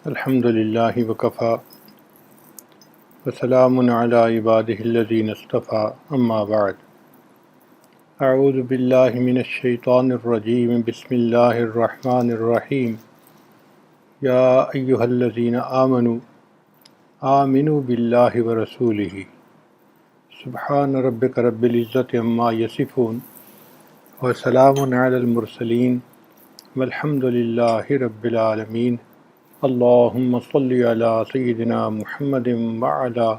الحمد للہ وکفا وسلام علی عبادہ الذین اصطفیٰ اما بعد اعوذ باللہ من الشیطان الرجیم بسم اللہ الرحمن الرحیم یا ایہا الذین آمنوا باللہ ورسولہ سبحان ربک رب العزت عما یصفون وسلام علی المرسلین والحمد للہ رب العالمین اللہم صلی علی سیدنا محمد وعلی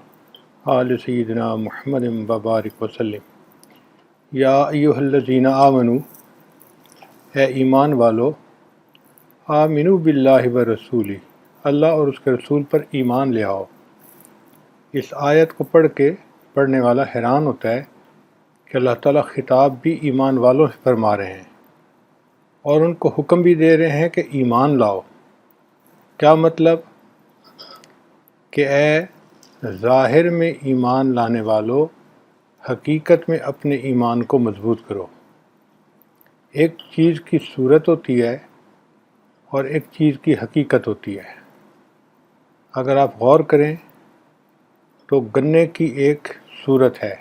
آل سیدنا محمد وبارک وسلم۔ یا ایہا الذین آمنوا، اے ایمان والو، آمنوا باللہ ورسولہ، اللہ اور اس کے رسول پر ایمان لے آؤ۔ اس آیت کو پڑھنے والا حیران ہوتا ہے کہ اللہ تعالیٰ خطاب بھی ایمان والوں سے فرما رہے ہیں اور ان کو حکم بھی دے رہے ہیں کہ ایمان لاؤ۔ کیا مطلب؟ کہ اے ظاہر میں ایمان لانے والو، حقیقت میں اپنے ایمان کو مضبوط کرو۔ ایک چیز کی صورت ہوتی ہے اور ایک چیز کی حقیقت ہوتی ہے۔ اگر آپ غور کریں تو گنے کی ایک صورت ہے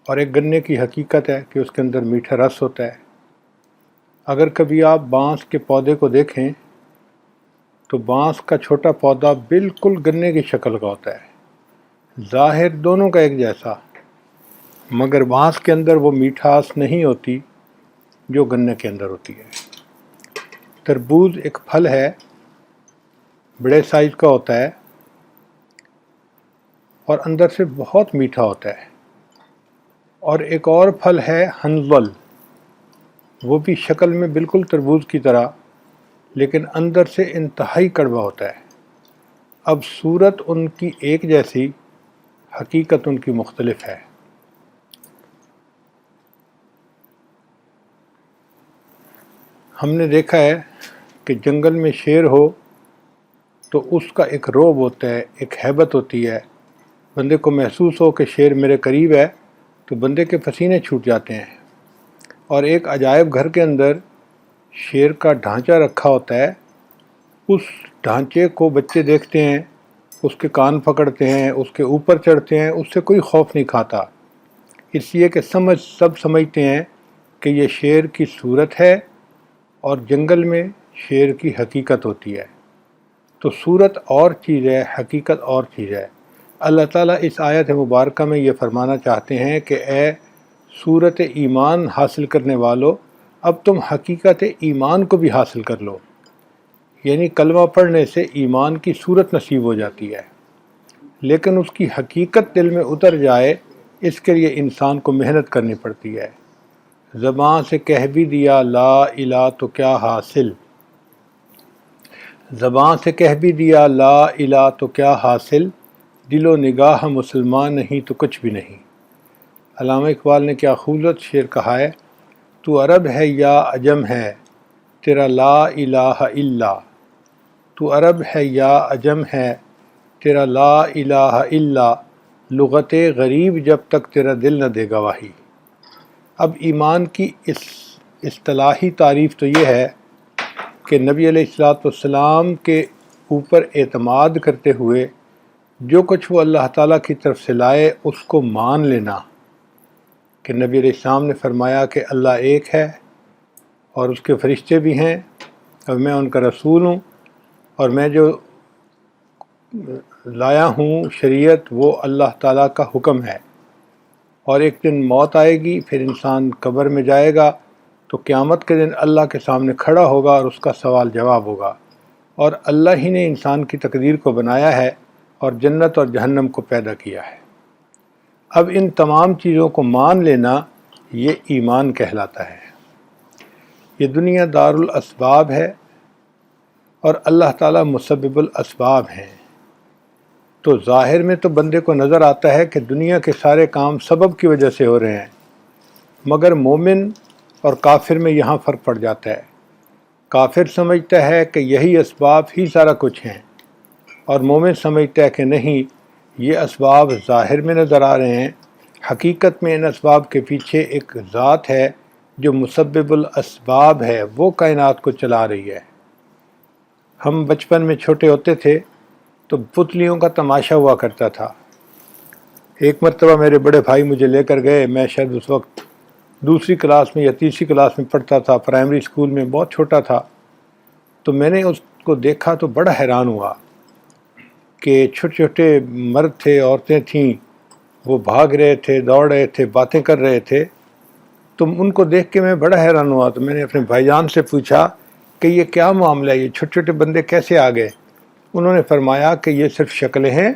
اور ایک گنے کی حقیقت ہے کہ اس کے اندر میٹھا رس ہوتا ہے۔ اگر کبھی آپ بانس کے پودے کو دیکھیں تو بانس کا چھوٹا پودا بالکل گنے کی شکل کا ہوتا ہے، ظاہر دونوں کا ایک جیسا، مگر بانس کے اندر وہ میٹھاس نہیں ہوتی جو گنے کے اندر ہوتی ہے۔ تربوز ایک پھل ہے، بڑے سائز کا ہوتا ہے اور اندر سے بہت میٹھا ہوتا ہے۔ اور ایک اور پھل ہے ہنزل، وہ بھی شکل میں بالکل تربوز کی طرح لیکن اندر سے انتہائی کڑوا ہوتا ہے۔ اب صورت ان کی ایک جیسی، حقیقت ان کی مختلف ہے۔ ہم نے دیکھا ہے کہ جنگل میں شیر ہو تو اس کا ایک رعب ہوتا ہے، ایک ہیبت ہوتی ہے۔ بندے کو محسوس ہو کہ شیر میرے قریب ہے تو بندے کے پسینے چھوٹ جاتے ہیں۔ اور ایک عجائب گھر کے اندر شیر کا ڈھانچہ رکھا ہوتا ہے، اس ڈھانچے کو بچے دیکھتے ہیں، اس کے کان پکڑتے ہیں، اس کے اوپر چڑھتے ہیں، اس سے کوئی خوف نہیں کھاتا، اس لیے کہ سب سمجھتے ہیں کہ یہ شیر کی صورت ہے اور جنگل میں شیر کی حقیقت ہوتی ہے۔ تو صورت اور چیز ہے، حقیقت اور چیز ہے۔ اللہ تعالیٰ اس آیت مبارکہ میں یہ فرمانا چاہتے ہیں کہ اے صورت ایمان حاصل کرنے والو، اب تم حقیقت ایمان کو بھی حاصل کر لو۔ یعنی کلمہ پڑھنے سے ایمان کی صورت نصیب ہو جاتی ہے، لیکن اس کی حقیقت دل میں اتر جائے اس کے لیے انسان کو محنت کرنی پڑتی ہے۔ زبان سے کہہ بھی دیا لا الہ تو کیا حاصل، زبان سے کہہ بھی دیا لا الہ تو کیا حاصل، دل و نگاہ مسلمان نہیں تو کچھ بھی نہیں۔ علامہ اقبال نے کیا خوبصورت شعر کہا ہے، تو عرب ہے یا عجم ہے تیرا لا الہ الا، تو عرب ہے یا عجم ہے تیرا لا الہ الا، لغت غریب جب تک تیرا دل نہ دے گواہی۔ اب ایمان کی اس اصطلاحی تعریف تو یہ ہے کہ نبی علیہ السلام کے اوپر اعتماد کرتے ہوئے جو کچھ وہ اللہ تعالیٰ کی طرف سے لائے اس کو مان لینا، کہ نبی علیہ السلام نے فرمایا کہ اللہ ایک ہے اور اس کے فرشتے بھی ہیں اور میں ان کا رسول ہوں، اور میں جو لایا ہوں شریعت وہ اللہ تعالیٰ کا حکم ہے، اور ایک دن موت آئے گی، پھر انسان قبر میں جائے گا تو قیامت کے دن اللہ کے سامنے کھڑا ہوگا اور اس کا سوال جواب ہوگا، اور اللہ ہی نے انسان کی تقدیر کو بنایا ہے اور جنت اور جہنم کو پیدا کیا ہے۔ اب ان تمام چیزوں کو مان لینا یہ ایمان کہلاتا ہے۔ یہ دنیا دار الاسباب ہے اور اللہ تعالیٰ مسبب الاسباب ہیں۔ تو ظاہر میں تو بندے کو نظر آتا ہے کہ دنیا کے سارے کام سبب کی وجہ سے ہو رہے ہیں، مگر مومن اور کافر میں یہاں فرق پڑ جاتا ہے۔ کافر سمجھتا ہے کہ یہی اسباب ہی سارا کچھ ہیں، اور مومن سمجھتا ہے کہ نہیں، یہ اسباب ظاہر میں نظر آ رہے ہیں، حقیقت میں ان اسباب کے پیچھے ایک ذات ہے جو مسبب الاسباب ہے، وہ کائنات کو چلا رہی ہے۔ ہم بچپن میں چھوٹے ہوتے تھے تو پتلیوں کا تماشا ہوا کرتا تھا۔ ایک مرتبہ میرے بڑے بھائی مجھے لے کر گئے، میں شاید اس وقت دوسری کلاس میں یا تیسری کلاس میں پڑھتا تھا، پرائمری اسکول میں، بہت چھوٹا تھا۔ تو میں نے اس کو دیکھا تو بڑا حیران ہوا کہ چھوٹے چھوٹے مرد تھے، عورتیں تھیں، وہ بھاگ رہے تھے، دوڑ رہے تھے، باتیں کر رہے تھے۔ تو ان کو دیکھ کے میں بڑا حیران ہوا۔ تو میں نے اپنے بھائی جان سے پوچھا کہ یہ کیا معاملہ ہے، یہ چھوٹے چھوٹے بندے کیسے آ گئے؟ انہوں نے فرمایا کہ یہ صرف شکلیں ہیں،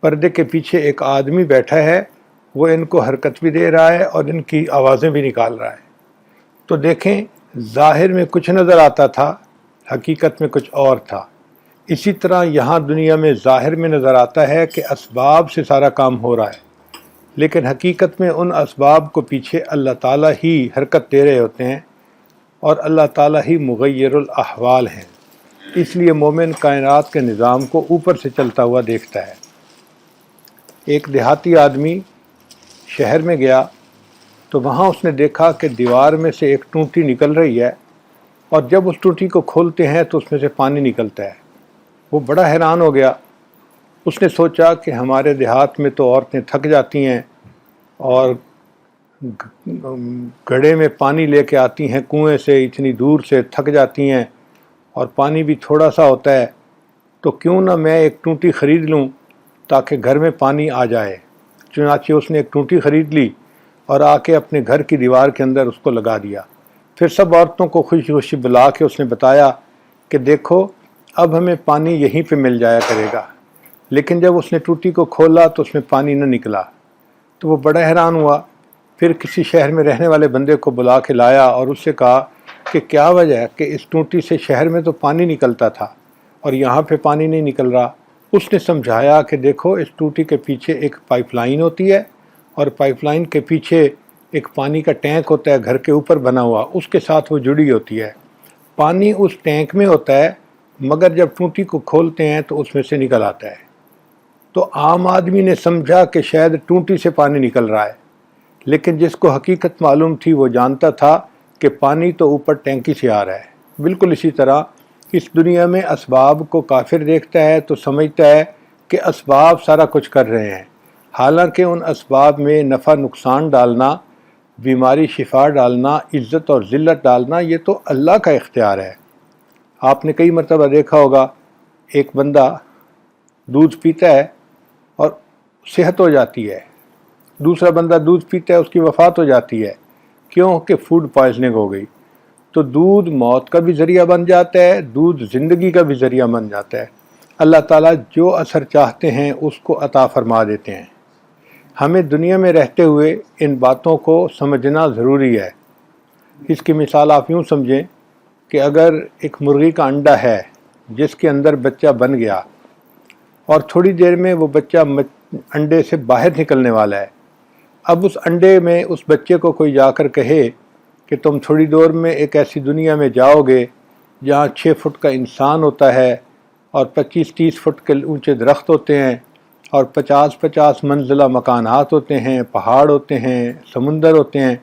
پردے کے پیچھے ایک آدمی بیٹھا ہے، وہ ان کو حرکت بھی دے رہا ہے اور ان کی آوازیں بھی نکال رہا ہے۔ تو دیکھیں، ظاہر میں کچھ نظر آتا تھا، حقیقت میں کچھ اور تھا۔ اسی طرح یہاں دنیا میں ظاہر میں نظر آتا ہے کہ اسباب سے سارا کام ہو رہا ہے، لیکن حقیقت میں ان اسباب کو پیچھے اللہ تعالیٰ ہی حرکت دے رہے ہوتے ہیں، اور اللہ تعالیٰ ہی مغیر الاحوال ہیں۔ اس لیے مومن کائنات کے نظام کو اوپر سے چلتا ہوا دیکھتا ہے۔ ایک دیہاتی آدمی شہر میں گیا تو وہاں اس نے دیکھا کہ دیوار میں سے ایک ٹوٹی نکل رہی ہے، اور جب اس ٹوٹی کو کھولتے ہیں تو اس میں سے پانی نکلتا ہے۔ وہ بڑا حیران ہو گیا۔ اس نے سوچا کہ ہمارے دیہات میں تو عورتیں تھک جاتی ہیں اور گھڑے میں پانی لے کے آتی ہیں کنویں سے، اتنی دور سے تھک جاتی ہیں، اور پانی بھی تھوڑا سا ہوتا ہے، تو کیوں نہ میں ایک ٹوٹی خرید لوں تاکہ گھر میں پانی آ جائے۔ چنانچہ اس نے ایک ٹوٹی خرید لی اور آ کے اپنے گھر کی دیوار کے اندر اس کو لگا دیا۔ پھر سب عورتوں کو خوشی خوشی بلا کے اس نے بتایا کہ دیکھو اب ہمیں پانی یہیں پہ مل جایا کرے گا۔ لیکن جب اس نے ٹوٹی کو کھولا تو اس میں پانی نہ نکلا، تو وہ بڑا حیران ہوا۔ پھر کسی شہر میں رہنے والے بندے کو بلا کے لایا اور اس سے کہا کہ کیا وجہ ہے کہ اس ٹوٹی سے شہر میں تو پانی نکلتا تھا اور یہاں پہ پانی نہیں نکل رہا؟ اس نے سمجھایا کہ دیکھو اس ٹوٹی کے پیچھے ایک پائپ لائن ہوتی ہے، اور پائپ لائن کے پیچھے ایک پانی کا ٹینک ہوتا ہے گھر کے اوپر بنا ہوا، اس کے ساتھ وہ جڑی ہوتی ہے۔ پانی اس ٹینک میں ہوتا ہے، مگر جب ٹوٹی کو کھولتے ہیں تو اس میں سے نکل آتا ہے۔ تو عام آدمی نے سمجھا کہ شاید ٹوٹی سے پانی نکل رہا ہے، لیکن جس کو حقیقت معلوم تھی وہ جانتا تھا کہ پانی تو اوپر ٹینکی سے آ رہا ہے۔ بالکل اسی طرح اس دنیا میں اسباب کو کافر دیکھتا ہے تو سمجھتا ہے کہ اسباب سارا کچھ کر رہے ہیں، حالانکہ ان اسباب میں نفع نقصان ڈالنا، بیماری شفا ڈالنا، عزت اور ذلت ڈالنا، یہ تو اللہ کا اختیار ہے۔ آپ نے کئی مرتبہ دیکھا ہوگا، ایک بندہ دودھ پیتا ہے اور صحت ہو جاتی ہے، دوسرا بندہ دودھ پیتا ہے اس کی وفات ہو جاتی ہے۔ کیوں؟ کہ فوڈ پوائزننگ ہو گئی۔ تو دودھ موت کا بھی ذریعہ بن جاتا ہے، دودھ زندگی کا بھی ذریعہ بن جاتا ہے۔ اللہ تعالیٰ جو اثر چاہتے ہیں اس کو عطا فرما دیتے ہیں۔ ہمیں دنیا میں رہتے ہوئے ان باتوں کو سمجھنا ضروری ہے۔ اس کی مثال آپ یوں سمجھیں کہ اگر ایک مرغی کا انڈا ہے جس کے اندر بچہ بن گیا، اور تھوڑی دیر میں وہ بچہ انڈے سے باہر نکلنے والا ہے، اب اس انڈے میں اس بچے کو کوئی جا کر کہے کہ تم تھوڑی دور میں ایک ایسی دنیا میں جاؤ گے جہاں 6 فٹ کا انسان ہوتا ہے اور 25-30 فٹ کے اونچے درخت ہوتے ہیں اور 50-50 منزلہ مکانات ہوتے ہیں، پہاڑ ہوتے ہیں، سمندر ہوتے ہیں،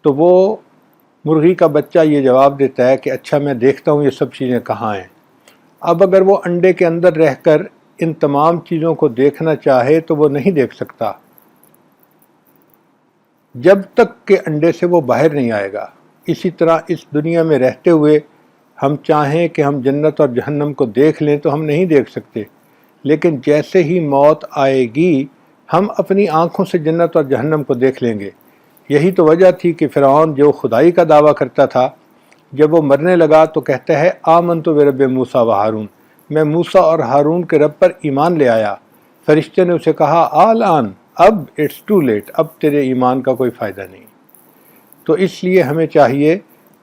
تو وہ مرغی کا بچہ یہ جواب دیتا ہے کہ اچھا میں دیکھتا ہوں یہ سب چیزیں کہاں ہیں۔ اب اگر وہ انڈے کے اندر رہ کر ان تمام چیزوں کو دیکھنا چاہے تو وہ نہیں دیکھ سکتا جب تک کہ انڈے سے وہ باہر نہیں آئے گا۔ اسی طرح اس دنیا میں رہتے ہوئے ہم چاہیں کہ ہم جنت اور جہنم کو دیکھ لیں تو ہم نہیں دیکھ سکتے، لیکن جیسے ہی موت آئے گی ہم اپنی آنکھوں سے جنت اور جہنم کو دیکھ لیں گے۔ یہی تو وجہ تھی کہ فرعون جو خدائی کا دعویٰ کرتا تھا، جب وہ مرنے لگا تو کہتا ہے آمنت برب موسیٰ و ہارون، میں موسیٰ اور ہارون کے رب پر ایمان لے آیا۔ فرشتے نے اسے کہا آلآن، اب اٹس ٹو لیٹ، اب تیرے ایمان کا کوئی فائدہ نہیں۔ تو اس لیے ہمیں چاہیے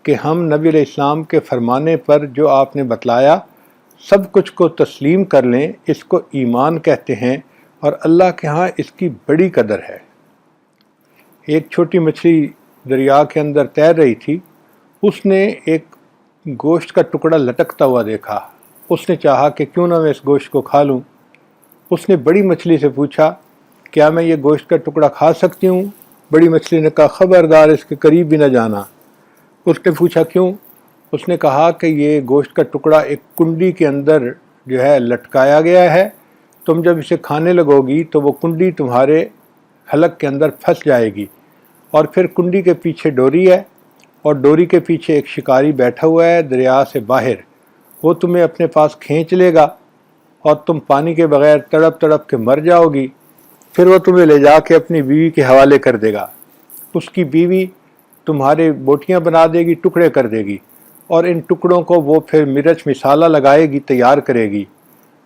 کہ ہم نبی علیہ السلام کے فرمانے پر جو آپ نے بتلایا سب کچھ کو تسلیم کر لیں، اس کو ایمان کہتے ہیں، اور اللہ کے ہاں اس کی بڑی قدر ہے۔ ایک چھوٹی مچھلی دریا کے اندر تیر رہی تھی، اس نے ایک گوشت کا ٹکڑا لٹکتا ہوا دیکھا، اس نے چاہا کہ کیوں نہ میں اس گوشت کو کھا لوں۔ اس نے بڑی مچھلی سے پوچھا کیا میں یہ گوشت کا ٹکڑا کھا سکتی ہوں؟ بڑی مچھلی نے کہا خبردار اس کے قریب بھی نہ جانا۔ اس نے پوچھا کیوں؟ اس نے کہا کہ یہ گوشت کا ٹکڑا ایک کنڈی کے اندر جو ہے لٹکایا گیا ہے، تم جب اسے کھانے لگو گی تو وہ کنڈی تمہارے حلق کے اندر پھنس جائے گی، اور پھر کنڈی کے پیچھے ڈوری ہے، اور ڈوری کے پیچھے ایک شکاری بیٹھا ہوا ہے دریا سے باہر، وہ تمہیں اپنے پاس کھینچ لے گا اور تم پانی کے بغیر تڑپ تڑپ کے مر جاؤ گی، پھر وہ تمہیں لے جا کے اپنی بیوی کے حوالے کر دے گا، اس کی بیوی تمہارے بوٹیاں بنا دے گی، ٹکڑے کر دے گی، اور ان ٹکڑوں کو وہ پھر مرچ مسالہ لگائے گی، تیار کرے گی،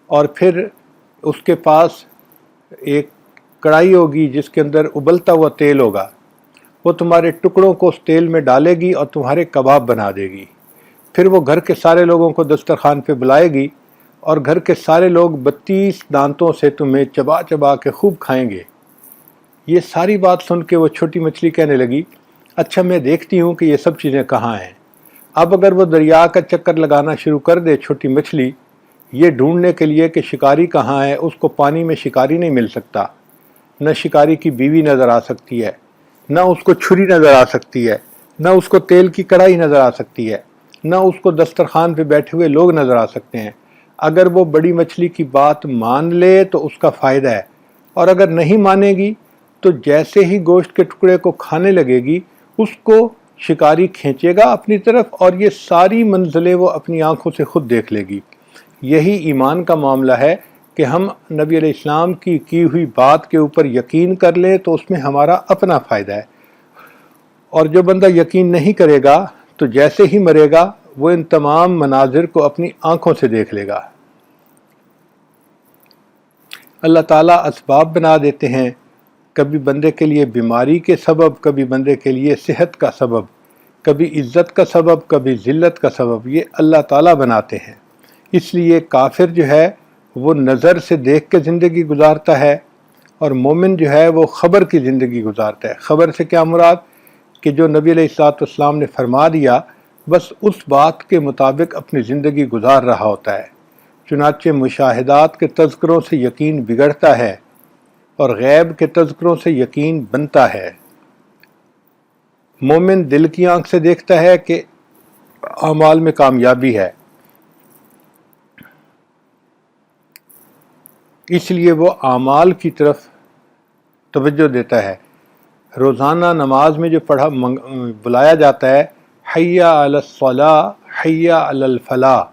اور پھر اس کے پاس ایک کڑھائی ہوگی جس کے اندر ابلتا ہوا تیل ہوگا، وہ تمہارے ٹکڑوں کو اس تیل میں ڈالے گی اور تمہارے کباب بنا دے گی، پھر وہ گھر کے سارے لوگوں کو دسترخوان پہ بلائے گی، اور گھر کے سارے لوگ 32 دانتوں سے تمہیں چبا چبا کے خوب کھائیں گے۔ یہ ساری بات سن کے وہ چھوٹی مچھلی کہنے لگی، اچھا میں دیکھتی ہوں کہ یہ سب چیزیں کہاں ہیں۔ اب اگر وہ دریا کا چکر لگانا شروع کر دے چھوٹی مچھلی، یہ ڈھونڈنے کے لیے کہ شکاری کہاں ہے، اس کو پانی میں شکاری نہیں مل سکتا، نہ شکاری کی بیوی نظر آ سکتی ہے، نہ اس کو چھری نظر آ سکتی ہے، نہ اس کو تیل کی کڑھائی نظر آ سکتی ہے، نہ اس کو دسترخوان پہ بیٹھے ہوئے لوگ نظر آ سکتے ہیں۔ اگر وہ بڑی مچھلی کی بات مان لے تو اس کا فائدہ ہے، اور اگر نہیں مانے گی تو جیسے ہی گوشت کے ٹکڑے کو کھانے لگے گی اس کو شکاری کھینچے گا اپنی طرف، اور یہ ساری منزلیں وہ اپنی آنکھوں سے خود دیکھ لے گی۔ یہی ایمان کا معاملہ ہے کہ ہم نبی علیہ السلام کی ہوئی بات کے اوپر یقین کر لیں تو اس میں ہمارا اپنا فائدہ ہے، اور جو بندہ یقین نہیں کرے گا تو جیسے ہی مرے گا وہ ان تمام مناظر کو اپنی آنکھوں سے دیکھ لے گا۔ اللہ تعالیٰ اسباب بنا دیتے ہیں، کبھی بندے کے لیے بیماری کے سبب، کبھی بندے کے لیے صحت کا سبب، کبھی عزت کا سبب، کبھی ذلت کا سبب، یہ اللہ تعالیٰ بناتے ہیں۔ اس لیے کافر جو ہے وہ نظر سے دیکھ کے زندگی گزارتا ہے، اور مومن جو ہے وہ خبر کی زندگی گزارتا ہے۔ خبر سے کیا مراد؟ کہ جو نبی علیہ السلام نے فرما دیا بس اس بات کے مطابق اپنی زندگی گزار رہا ہوتا ہے۔ چنانچہ مشاہدات کے تذکروں سے یقین بگڑتا ہے اور غیب کے تذکروں سے یقین بنتا ہے۔ مومن دل کی آنکھ سے دیکھتا ہے کہ اعمال میں کامیابی ہے، اس لیے وہ اعمال کی طرف توجہ دیتا ہے۔ روزانہ نماز میں جو بلایا جاتا ہے حی علی الصلاۃ حی علی الفلاح،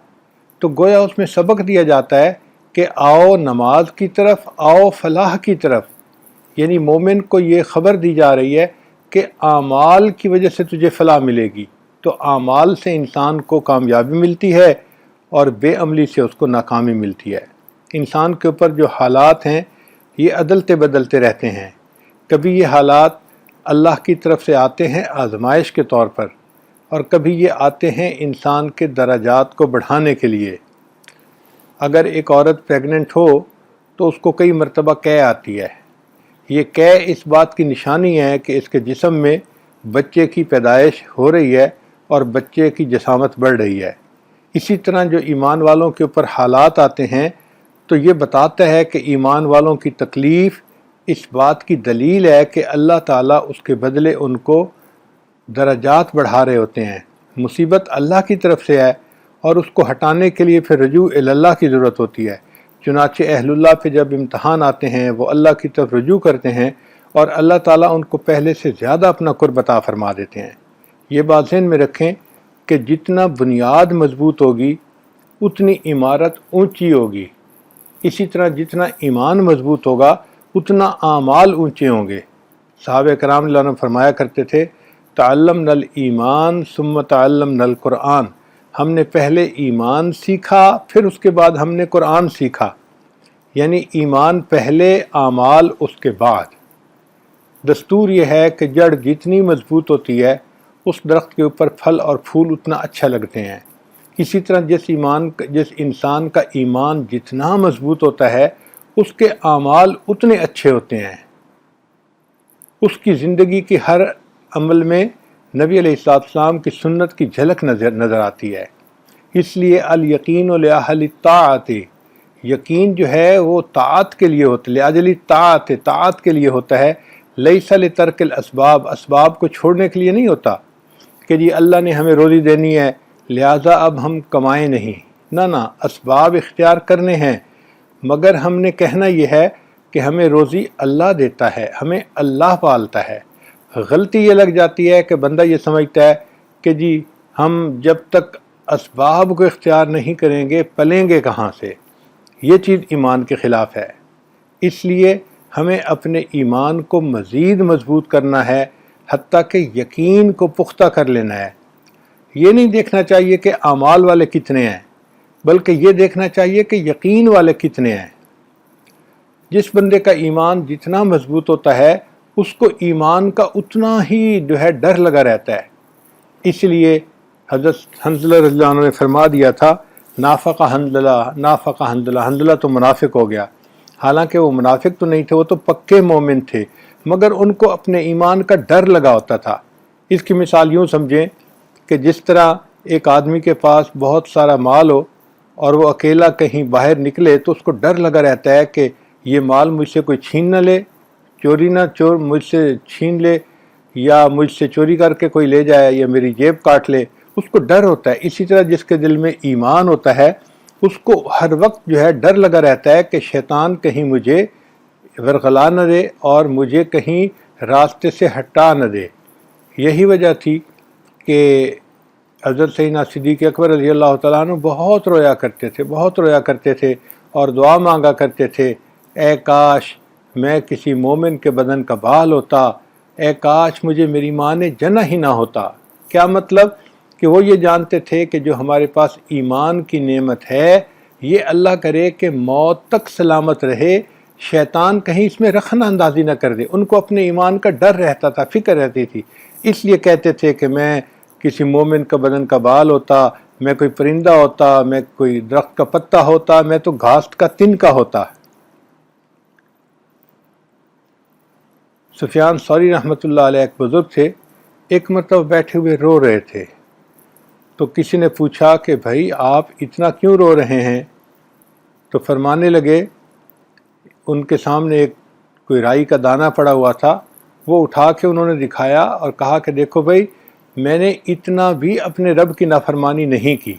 تو گویا اس میں سبق دیا جاتا ہے کہ آؤ نماز کی طرف، آؤ فلاح کی طرف، یعنی مومن کو یہ خبر دی جا رہی ہے کہ اعمال کی وجہ سے تجھے فلاح ملے گی۔ تو اعمال سے انسان کو کامیابی ملتی ہے اور بے عملی سے اس کو ناکامی ملتی ہے۔ انسان کے اوپر جو حالات ہیں یہ عدلتے بدلتے رہتے ہیں، کبھی یہ حالات اللہ کی طرف سے آتے ہیں آزمائش کے طور پر، اور کبھی یہ آتے ہیں انسان کے درجات کو بڑھانے کے لیے۔ اگر ایک عورت پریگننٹ ہو تو اس کو کئی مرتبہ قے آتی ہے، یہ قے اس بات کی نشانی ہے کہ اس کے جسم میں بچے کی پیدائش ہو رہی ہے اور بچے کی جسامت بڑھ رہی ہے۔ اسی طرح جو ایمان والوں کے اوپر حالات آتے ہیں تو یہ بتاتا ہے کہ ایمان والوں کی تکلیف اس بات کی دلیل ہے کہ اللہ تعالیٰ اس کے بدلے ان کو درجات بڑھا رہے ہوتے ہیں۔ مصیبت اللہ کی طرف سے ہے اور اس کو ہٹانے کے لیے پھر رجوع اللہ کی ضرورت ہوتی ہے۔ چنانچہ اہل اللہ پہ جب امتحان آتے ہیں وہ اللہ کی طرف رجوع کرتے ہیں اور اللہ تعالیٰ ان کو پہلے سے زیادہ اپنا قرب عطا فرما دیتے ہیں۔ یہ بات ذہن میں رکھیں کہ جتنا بنیاد مضبوط ہوگی اتنی عمارت اونچی ہوگی، اسی طرح جتنا ایمان مضبوط ہوگا اتنا اعمال اونچے ہوں گے۔ صحابہ کرام اللہ نے فرمایا کرتے تھے تعلمنا الایمان ثم تعلمنا القرآن، ہم نے پہلے ایمان سیکھا پھر اس کے بعد ہم نے قرآن سیکھا، یعنی ایمان پہلے اعمال اس کے بعد۔ دستور یہ ہے کہ جڑ جتنی مضبوط ہوتی ہے اس درخت کے اوپر پھل اور پھول اتنا اچھا لگتے ہیں۔ اسی طرح جس انسان کا ایمان جتنا مضبوط ہوتا ہے اس کے اعمال اتنے اچھے ہوتے ہیں، اس کی زندگی کے ہر عمل میں نبی علیہ السلام کی سنت کی جھلک نظر آتی ہے۔ اس لیے الیقین لاہل الطاعۃ، یقین جو ہے وہ طاعت کے لیے ہوتا ہے، لاجل طاعت کے لیے ہوتا ہے، لیس لترک الاسباب، اسباب کو چھوڑنے کے لیے نہیں ہوتا کہ جی اللہ نے ہمیں روزی دینی ہے لہٰذا اب ہم کمائیں نہیں، نہ اسباب اختیار کرنے ہیں، مگر ہم نے کہنا یہ ہے کہ ہمیں روزی اللہ دیتا ہے، ہمیں اللہ پالتا ہے۔ غلطی یہ لگ جاتی ہے کہ بندہ یہ سمجھتا ہے کہ جی ہم جب تک اسباب کو اختیار نہیں کریں گے پلیں گے کہاں سے۔ یہ چیز ایمان کے خلاف ہے۔ اس لیے ہمیں اپنے ایمان کو مزید مضبوط کرنا ہے، حتیٰ کہ یقین کو پختہ کر لینا ہے۔ یہ نہیں دیکھنا چاہیے کہ اعمال والے کتنے ہیں، بلکہ یہ دیکھنا چاہیے کہ یقین والے کتنے ہیں۔ جس بندے کا ایمان جتنا مضبوط ہوتا ہے اس کو ایمان کا اتنا ہی ڈر لگا رہتا ہے۔ اس لیے حضرت حنظلہ رضی اللہ عنہ نے فرما دیا تھا، نافق حنظلہ، نافق حنظلہ، حنظلہ تو منافق ہو گیا۔ حالانکہ وہ منافق تو نہیں تھے، وہ تو پکے مومن تھے، مگر ان کو اپنے ایمان کا ڈر لگا ہوتا تھا۔ اس کی مثال یوں سمجھیں کہ جس طرح ایک آدمی کے پاس بہت سارا مال ہو اور وہ اکیلا کہیں باہر نکلے تو اس کو ڈر لگا رہتا ہے کہ یہ مال مجھ سے کوئی چھین نہ لے، مجھ سے چھین لے، یا مجھ سے چوری کر کے کوئی لے جائے، یا میری جیب کاٹ لے، اس کو ڈر ہوتا ہے۔ اسی طرح جس کے دل میں ایمان ہوتا ہے اس کو ہر وقت ڈر لگا رہتا ہے کہ شیطان کہیں مجھے ورغلا نہ دے اور مجھے کہیں راستے سے ہٹا نہ دے۔ یہی وجہ تھی کہ حضرت سیدنا صدیق اکبر رضی اللہ تعالیٰ عنہ بہت رویا کرتے تھے اور دعا مانگا کرتے تھے، اے کاش میں کسی مومن کے بدن کا بال ہوتا، اے کاش مجھے میری ماں نے جنا ہی نہ ہوتا۔ کیا مطلب؟ کہ وہ یہ جانتے تھے کہ جو ہمارے پاس ایمان کی نعمت ہے یہ اللہ کرے کہ موت تک سلامت رہے، شیطان کہیں اس میں رخنہ اندازی نہ کر دے۔ ان کو اپنے ایمان کا ڈر رہتا تھا، فکر رہتی تھی، اس لیے کہتے تھے کہ میں کسی مومن کا بدن کا بال ہوتا، میں کوئی پرندہ ہوتا، میں کوئی درخت کا پتا ہوتا، میں تو گھاس کا تنکا ہوتا۔ سفیان ثوری رحمۃ اللہ علیہ ایک بزرگ تھے، ایک مرتبہ بیٹھے ہوئے رو رہے تھے، تو کسی نے پوچھا کہ بھائی آپ اتنا کیوں رو رہے ہیں؟ تو فرمانے لگے، ان کے سامنے ایک کوئی رائی کا دانہ پڑا ہوا تھا، وہ اٹھا کے انہوں نے دکھایا اور کہا کہ دیکھو بھائی میں نے اتنا بھی اپنے رب کی نافرمانی نہیں کی،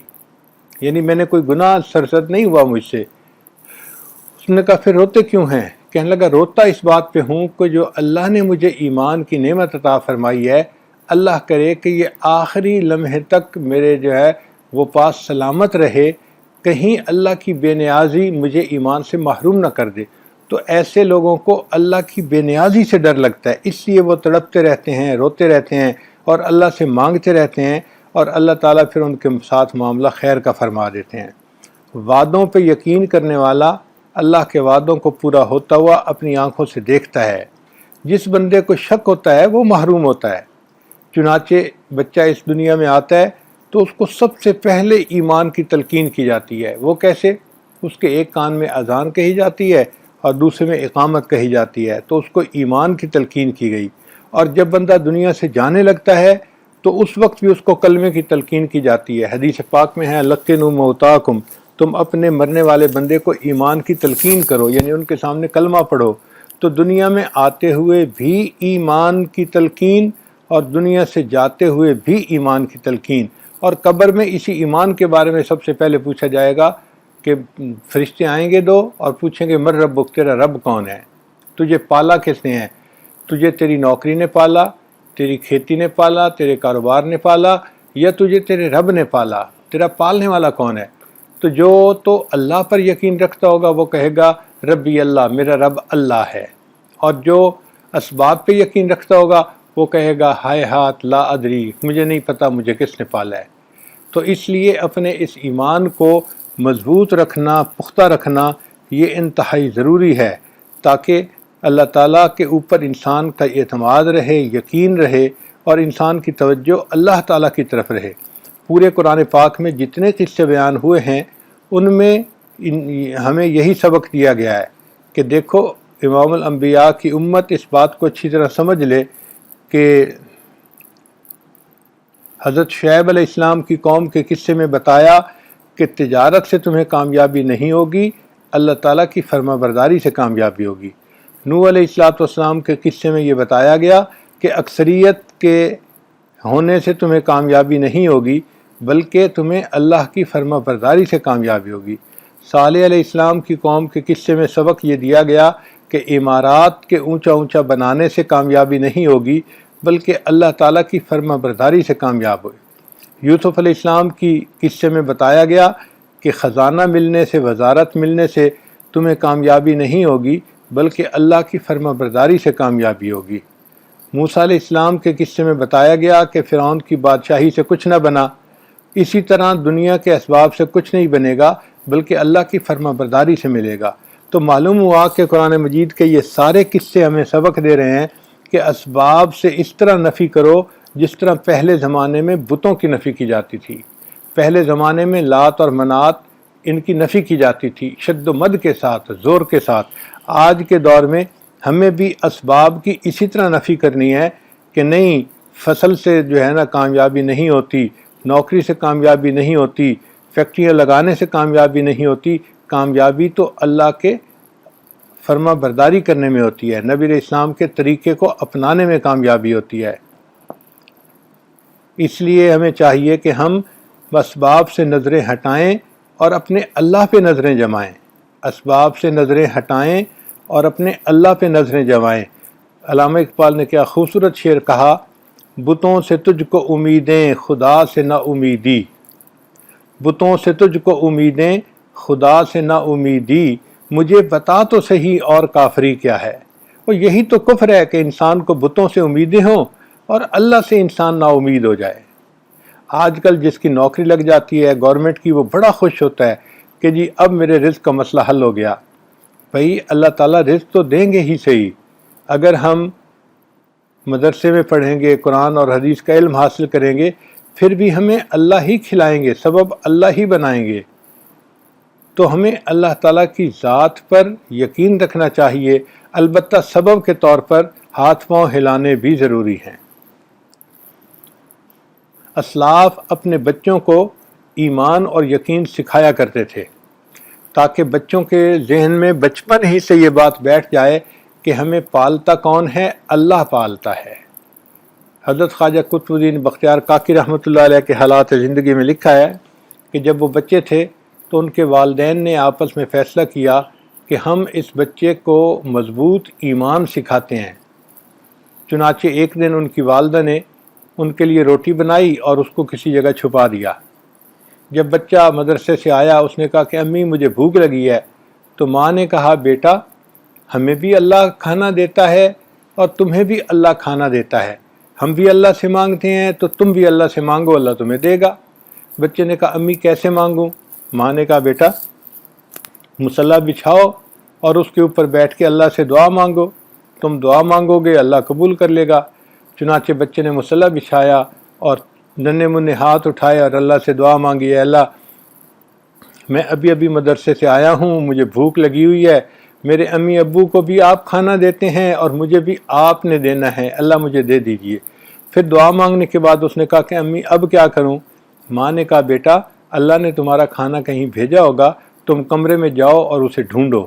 یعنی میں نے کوئی گناہ سرزد نہیں ہوا مجھ سے۔ اس نے کہا پھر روتے کیوں ہیں؟ کہنے لگا روتا اس بات پہ ہوں کہ جو اللہ نے مجھے ایمان کی نعمت عطا فرمائی ہے، اللہ کرے کہ یہ آخری لمحے تک میرے وہ پاس سلامت رہے، کہیں اللہ کی بے نیازی مجھے ایمان سے محروم نہ کر دے۔ تو ایسے لوگوں کو اللہ کی بے نیازی سے ڈر لگتا ہے، اس لیے وہ تڑپتے رہتے ہیں، روتے رہتے ہیں اور اللہ سے مانگتے رہتے ہیں، اور اللہ تعالیٰ پھر ان کے ساتھ معاملہ خیر کا فرما دیتے ہیں۔ وعدوں پہ یقین کرنے والا اللہ کے وعدوں کو پورا ہوتا ہوا اپنی آنکھوں سے دیکھتا ہے۔ جس بندے کو شک ہوتا ہے وہ محروم ہوتا ہے۔ چنانچہ بچہ اس دنیا میں آتا ہے تو اس کو سب سے پہلے ایمان کی تلقین کی جاتی ہے۔ وہ کیسے؟ اس کے ایک کان میں اذان کہی جاتی ہے اور دوسرے میں اقامت کہی جاتی ہے، تو اس کو ایمان کی تلقین کی گئی۔ اور جب بندہ دنیا سے جانے لگتا ہے تو اس وقت بھی اس کو کلمے کی تلقین کی جاتی ہے۔ حدیث پاک میں ہے لقنوا موتاکم، تم اپنے مرنے والے بندے کو ایمان کی تلقین کرو، یعنی ان کے سامنے کلمہ پڑھو۔ تو دنیا میں آتے ہوئے بھی ایمان کی تلقین اور دنیا سے جاتے ہوئے بھی ایمان کی تلقین، اور قبر میں اسی ایمان کے بارے میں سب سے پہلے پوچھا جائے گا کہ فرشتے آئیں گے دو اور پوچھیں گے من ربک، تیرا رب کون ہے، تجھے پالا کس نے ہے، تجھے تیری نوکری نے پالا، تیری کھیتی نے پالا، تیرے کاروبار نے پالا، یا تجھے تیرے رب نے پالا، تیرا پالنے والا کون ہے؟ تو جو تو اللہ پر یقین رکھتا ہوگا وہ کہے گا ربی اللہ، میرا رب اللہ ہے، اور جو اسباب پہ یقین رکھتا ہوگا وہ کہے گا ہائے ہاتھ لا ادری، مجھے نہیں پتہ مجھے کس نے پالا ہے۔ تو اس لیے اپنے اس ایمان کو مضبوط رکھنا، پختہ رکھنا یہ انتہائی ضروری ہے، تاکہ اللہ تعالیٰ کے اوپر انسان کا اعتماد رہے، یقین رہے، اور انسان کی توجہ اللہ تعالیٰ کی طرف رہے۔ پورے قرآن پاک میں جتنے قصے بیان ہوئے ہیں ان میں ہمیں یہی سبق دیا گیا ہے کہ دیکھو امام الانبیاء کی امت اس بات کو اچھی طرح سمجھ لے کہ حضرت شعیب علیہ السلام کی قوم کے قصے میں بتایا کہ تجارت سے تمہیں کامیابی نہیں ہوگی، اللہ تعالیٰ کی فرما برداری سے کامیابی ہوگی۔ نوح علیہ السلام کے قصے میں یہ بتایا گیا کہ اکثریت کے ہونے سے تمہیں کامیابی نہیں ہوگی، بلکہ تمہیں اللہ کی فرما برداری سے کامیابی ہوگی۔ صالح علیہ السلام کی قوم کے قصے میں سبق یہ دیا گیا کہ عمارات کے اونچا اونچا بنانے سے کامیابی نہیں ہوگی، بلکہ اللہ تعالیٰ کی فرما برداری سے کامیاب ہوگی۔ یوسف علیہ السلام کی قصے میں بتایا گیا کہ خزانہ ملنے سے، وزارت ملنے سے تمہیں کامیابی نہیں ہوگی، بلکہ اللہ کی فرما برداری سے کامیابی ہوگی۔ موسیٰ علیہ السلام کے قصے میں بتایا گیا کہ فرعون کی بادشاہی سے کچھ نہ بنا، اسی طرح دنیا کے اسباب سے کچھ نہیں بنے گا، بلکہ اللہ کی فرما برداری سے ملے گا۔ تو معلوم ہوا کہ قرآن مجید کے یہ سارے قصے ہمیں سبق دے رہے ہیں کہ اسباب سے اس طرح نفی کرو جس طرح پہلے زمانے میں بتوں کی نفی کی جاتی تھی۔ پہلے زمانے میں لات اور منات ان کی نفی کی جاتی تھی، شد و مد کے ساتھ، زور کے ساتھ۔ آج کے دور میں ہمیں بھی اسباب کی اسی طرح نفی کرنی ہے کہ نہیں، فصل سے جو ہے نا کامیابی نہیں ہوتی، نوکری سے کامیابی نہیں ہوتی، فیکٹریاں لگانے سے کامیابی نہیں ہوتی، کامیابی تو اللہ کے فرما برداری کرنے میں ہوتی ہے، نبی علیہ السلام کے طریقے کو اپنانے میں کامیابی ہوتی ہے۔ اس لیے ہمیں چاہیے کہ ہم اسباب سے نظریں ہٹائیں اور اپنے اللہ پہ نظریں جمائیں، اسباب سے نظریں ہٹائیں اور اپنے اللہ پہ نظریں جمائیں۔ علامہ اقبال نے کیا خوبصورت شعر کہا، بتوں سے تجھ کو امیدیں خدا سے نا امیدی، بتوں سے تجھ کو امیدیں خدا سے نا امیدی، مجھے بتا تو صحیح اور کافری کیا ہے۔ اور یہی تو کفر ہے کہ انسان کو بتوں سے امیدیں ہوں اور اللہ سے انسان نا امید ہو جائے۔ آج کل جس کی نوکری لگ جاتی ہے گورنمنٹ کی، وہ بڑا خوش ہوتا ہے کہ جی اب میرے رزق کا مسئلہ حل ہو گیا۔ بھئی اللہ تعالیٰ رزق تو دیں گے ہی صحیح، اگر ہم مدرسے میں پڑھیں گے، قرآن اور حدیث کا علم حاصل کریں گے، پھر بھی ہمیں اللہ ہی کھلائیں گے، سبب اللہ ہی بنائیں گے۔ تو ہمیں اللہ تعالیٰ کی ذات پر یقین رکھنا چاہیے، البتہ سبب کے طور پر ہاتھ پاؤں ہلانے بھی ضروری ہیں۔ اسلاف اپنے بچوں کو ایمان اور یقین سکھایا کرتے تھے تاکہ بچوں کے ذہن میں بچپن ہی سے یہ بات بیٹھ جائے کہ ہمیں پالتا کون ہے؟ اللہ پالتا ہے۔ حضرت خواجہ قطب الدین بختیار کاکی رحمۃ اللہ علیہ کے حالات زندگی میں لکھا ہے کہ جب وہ بچے تھے تو ان کے والدین نے آپس میں فیصلہ کیا کہ ہم اس بچے کو مضبوط ایمان سکھاتے ہیں۔ چنانچہ ایک دن ان کی والدہ نے ان کے لیے روٹی بنائی اور اس کو کسی جگہ چھپا دیا۔ جب بچہ مدرسے سے آیا اس نے کہا کہ امی مجھے بھوک لگی ہے، تو ماں نے کہا بیٹا ہمیں بھی اللہ کھانا دیتا ہے اور تمہیں بھی اللہ کھانا دیتا ہے، ہم بھی اللہ سے مانگتے ہیں تو تم بھی اللہ سے مانگو، اللہ تمہیں دے گا۔ بچے نے کہا امی کیسے مانگوں؟ ماں نے کہا بیٹا مصلی بچھاؤ اور اس کے اوپر بیٹھ کے اللہ سے دعا مانگو، تم دعا مانگو گے اللہ قبول کر لے گا۔ چنانچہ بچے نے مصلی بچھایا اور ننھے منھے ہاتھ اٹھائے اور اللہ سے دعا مانگی، اے اللہ میں ابھی مدرسے سے آیا ہوں، مجھے بھوک لگی ہوئی ہے، میرے امی ابو کو بھی آپ کھانا دیتے ہیں اور مجھے بھی آپ نے دینا ہے، اللہ مجھے دے دیجئے۔ پھر دعا مانگنے کے بعد اس نے کہا کہ امی اب کیا کروں؟ ماں نے کہا بیٹا اللہ نے تمہارا کھانا کہیں بھیجا ہوگا، تم کمرے میں جاؤ اور اسے ڈھونڈو۔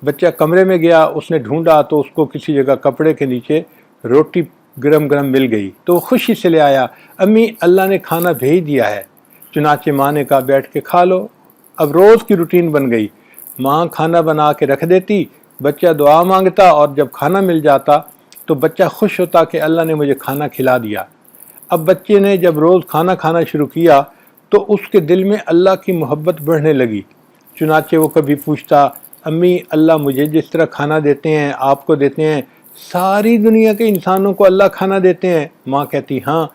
بچہ کمرے میں گیا، اس نے ڈھونڈا تو اس کو کسی جگہ کپڑے کے نیچے روٹی گرم گرم مل گئی، تو وہ خوشی سے لے آیا، امی اللہ نے کھانا بھیج دیا ہے۔ چنانچہ ماں نے کہا بیٹھ کے کھا لو۔ اب روز کی روٹین بن گئی، ماں کھانا بنا کے رکھ دیتی، بچہ دعا مانگتا اور جب کھانا مل جاتا تو بچہ خوش ہوتا کہ اللہ نے مجھے کھانا کھلا دیا۔ اب بچے نے جب روز کھانا کھانا شروع کیا تو اس کے دل میں اللہ کی محبت بڑھنے لگی۔ چنانچہ وہ کبھی پوچھتا امی اللہ مجھے جس طرح کھانا دیتے ہیں آپ کو دیتے ہیں، ساری دنیا کے انسانوں کو اللہ کھانا دیتے ہیں؟ ماں کہتی ہاں۔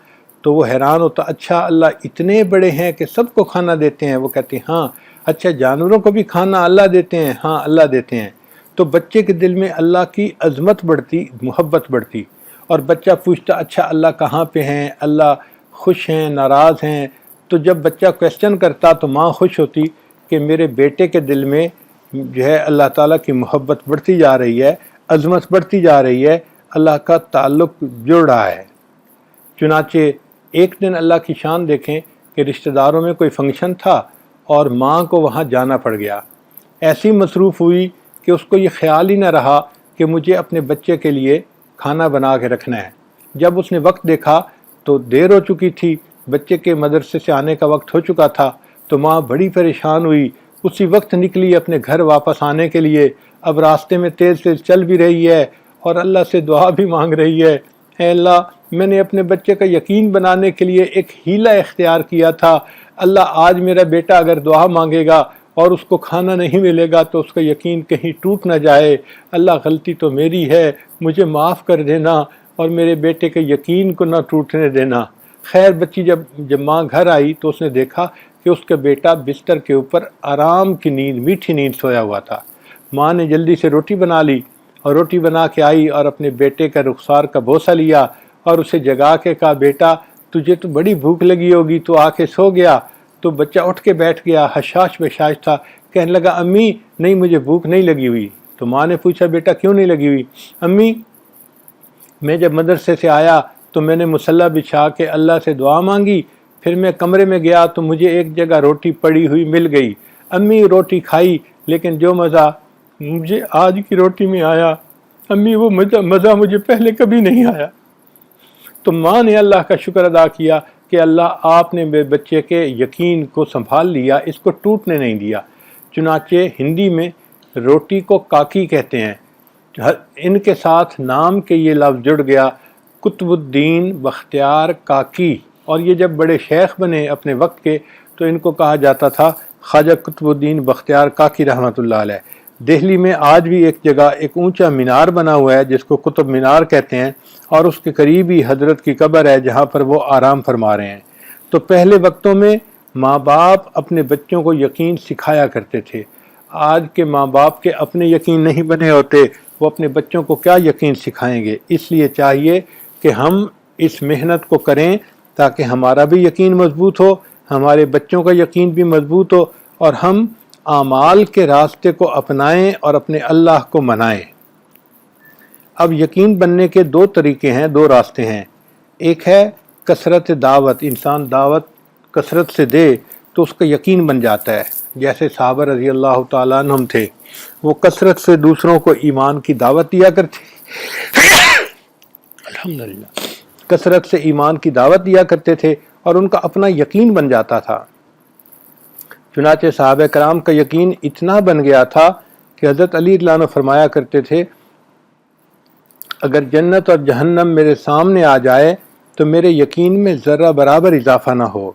تو وہ حیران ہوتا، اچھا اللہ اتنے بڑے ہیں کہ سب کو کھانا دیتے ہیں؟ وہ کہتی ہاں۔ اچھا جانوروں کو بھی کھانا اللہ دیتے ہیں؟ ہاں اللہ دیتے ہیں۔ تو بچے کے دل میں اللہ کی عظمت بڑھتی، محبت بڑھتی، اور بچہ پوچھتا اچھا اللہ کہاں پہ ہیں، اللہ خوش ہیں ناراض ہیں؟ تو جب بچہ کویسچن کرتا تو ماں خوش ہوتی کہ میرے بیٹے کے دل میں جو ہے اللہ تعالیٰ کی محبت بڑھتی جا رہی ہے، عظمت بڑھتی جا رہی ہے، اللہ کا تعلق جڑ رہا ہے۔ چنانچہ ایک دن اللہ کی شان دیکھیں کہ رشتہ داروں میں کوئی فنکشن تھا اور ماں کو وہاں جانا پڑ گیا۔ ایسی مصروف ہوئی کہ اس کو یہ خیال ہی نہ رہا کہ مجھے اپنے بچے کے لیے کھانا بنا کے رکھنا ہے۔ جب اس نے وقت دیکھا تو دیر ہو چکی تھی، بچے کے مدرسے سے آنے کا وقت ہو چکا تھا تو ماں بڑی پریشان ہوئی، اسی وقت نکلی اپنے گھر واپس آنے کے لیے۔ اب راستے میں تیز تیز چل بھی رہی ہے اور اللہ سے دعا بھی مانگ رہی ہے، اے اللہ میں نے اپنے بچے کا یقین بنانے کے لیے ایک حیلہ اختیار کیا تھا، اللہ آج میرا بیٹا اگر دعا مانگے گا اور اس کو کھانا نہیں ملے گا تو اس کا یقین کہیں ٹوٹ نہ جائے، اللہ غلطی تو میری ہے، مجھے معاف کر دینا اور میرے بیٹے کے یقین کو نہ ٹوٹنے دینا۔ خیر بچی جب ماں گھر آئی تو اس نے دیکھا کہ اس کا بیٹا بستر کے اوپر آرام کی نیند، میٹھی نیند سویا ہوا تھا۔ ماں نے جلدی سے روٹی بنا لی اور روٹی بنا کے آئی اور اپنے بیٹے کا رخسار کا بوسہ لیا اور اسے جگا کے کہا، بیٹا تجھے تو بڑی بھوک لگی ہوگی، تو آ کے سو گیا؟ تو بچہ اٹھ کے بیٹھ گیا، حشاش بشاش تھا، کہنے لگا امی نہیں مجھے بھوک نہیں لگی ہوئی۔ تو ماں نے پوچھا بیٹا کیوں نہیں لگی ہوئی؟ امی میں جب مدرسے سے آیا تو میں نے مصلی بچھا کے اللہ سے دعا مانگی، پھر میں کمرے میں گیا تو مجھے ایک جگہ روٹی پڑی ہوئی مل گئی، امی روٹی کھائی لیکن جو مزہ مجھے آج کی روٹی میں آیا امی وہ مزہ مجھے پہلے کبھی نہیں آیا۔ تو ماں نے اللہ کا شکر ادا کیا کہ اللہ آپ نے میرے بچے کے یقین کو سنبھال لیا، اس کو ٹوٹنے نہیں دیا۔ چنانچہ ہندی میں روٹی کو کاکی کہتے ہیں، ان کے ساتھ نام کے یہ لفظ جڑ گیا قطب الدین بختیار کاکی، اور یہ جب بڑے شیخ بنے اپنے وقت کے تو ان کو کہا جاتا تھا خواجہ قطب الدین بختیار کاکی رحمۃ اللہ علیہ۔ دہلی میں آج بھی ایک جگہ ایک اونچا مینار بنا ہوا ہے جس کو قطب مینار کہتے ہیں، اور اس کے قریب ہی حضرت کی قبر ہے جہاں پر وہ آرام فرما رہے ہیں۔ تو پہلے وقتوں میں ماں باپ اپنے بچوں کو یقین سکھایا کرتے تھے، آج کے ماں باپ کے اپنے یقین نہیں بنے ہوتے، وہ اپنے بچوں کو کیا یقین سکھائیں گے؟ اس لیے چاہیے کہ ہم اس محنت کو کریں تاکہ ہمارا بھی یقین مضبوط ہو، ہمارے بچوں کا یقین بھی مضبوط ہو، اور ہم اعمال کے راستے کو اپنائیں اور اپنے اللہ کو منائیں۔ اب یقین بننے کے دو طریقے ہیں، دو راستے ہیں۔ ایک ہے کثرت دعوت، انسان دعوت کثرت سے دے تو اس کا یقین بن جاتا ہے، جیسے صحابہ رضی اللہ تعالیٰ عنہم تھے، وہ کثرت سے دوسروں کو ایمان کی دعوت دیا کرتے الحمدللہ کثرت سے ایمان کی دعوت دیا کرتے تھے اور ان کا اپنا یقین بن جاتا تھا۔ چنانچہ صحابہ کرام کا یقین اتنا بن گیا تھا کہ حضرت علی رضی اللہ عنہ فرمایا کرتے تھے اگر جنت اور جہنم میرے سامنے آ جائے تو میرے یقین میں ذرہ برابر اضافہ نہ ہو۔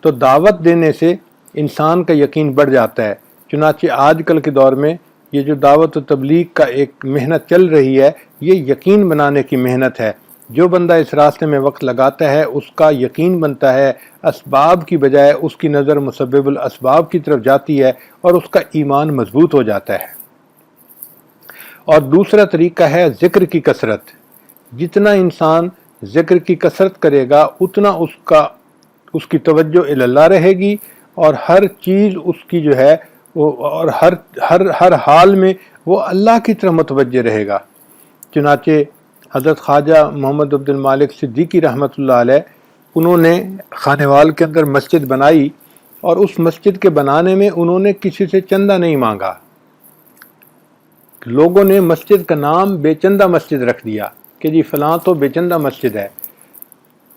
تو دعوت دینے سے انسان کا یقین بڑھ جاتا ہے۔ چنانچہ آج کل کے دور میں یہ جو دعوت و تبلیغ کا ایک محنت چل رہی ہے، یہ یقین بنانے کی محنت ہے۔ جو بندہ اس راستے میں وقت لگاتا ہے اس کا یقین بنتا ہے، اسباب کی بجائے اس کی نظر مسبب الاسباب کی طرف جاتی ہے اور اس کا ایمان مضبوط ہو جاتا ہے۔ اور دوسرا طریقہ ہے ذکر کی کثرت۔ جتنا انسان ذکر کی کثرت کرے گا اتنا اس کی توجہ اللہ رہے گی، اور ہر چیز اس کی جو ہے اور ہر حال میں وہ اللہ کی طرف متوجہ رہے گا۔ چنانچہ حضرت خواجہ محمد عبد المالک صدیقی رحمۃ اللہ علیہ، انہوں نے خانیوال کے اندر مسجد بنائی، اور اس مسجد کے بنانے میں انہوں نے کسی سے چندہ نہیں مانگا۔ لوگوں نے مسجد کا نام بے چندہ مسجد رکھ دیا کہ جی فلاں تو بے چندہ مسجد ہے۔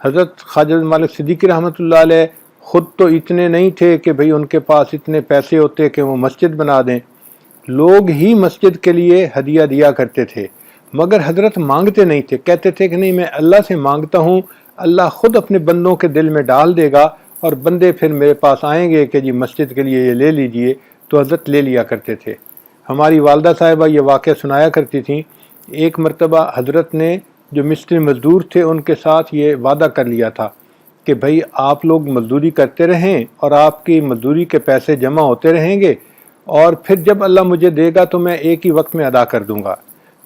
حضرت خواجہ مالک صدیقی رحمۃ اللہ علیہ خود تو اتنے نہیں تھے کہ بھئی ان کے پاس اتنے پیسے ہوتے کہ وہ مسجد بنا دیں، لوگ ہی مسجد کے لیے ہدیہ دیا کرتے تھے، مگر حضرت مانگتے نہیں تھے، کہتے تھے کہ نہیں میں اللہ سے مانگتا ہوں، اللہ خود اپنے بندوں کے دل میں ڈال دے گا اور بندے پھر میرے پاس آئیں گے کہ جی مسجد کے لیے یہ لے لیجئے، تو حضرت لے لیا کرتے تھے۔ ہماری والدہ صاحبہ یہ واقعہ سنایا کرتی تھیں، ایک مرتبہ حضرت نے جو مستری مزدور تھے ان کے ساتھ یہ وعدہ کر لیا تھا کہ بھئی آپ لوگ مزدوری کرتے رہیں اور آپ کی مزدوری کے پیسے جمع ہوتے رہیں گے، اور پھر جب اللہ مجھے دے گا تو میں ایک ہی وقت میں ادا کر دوں گا۔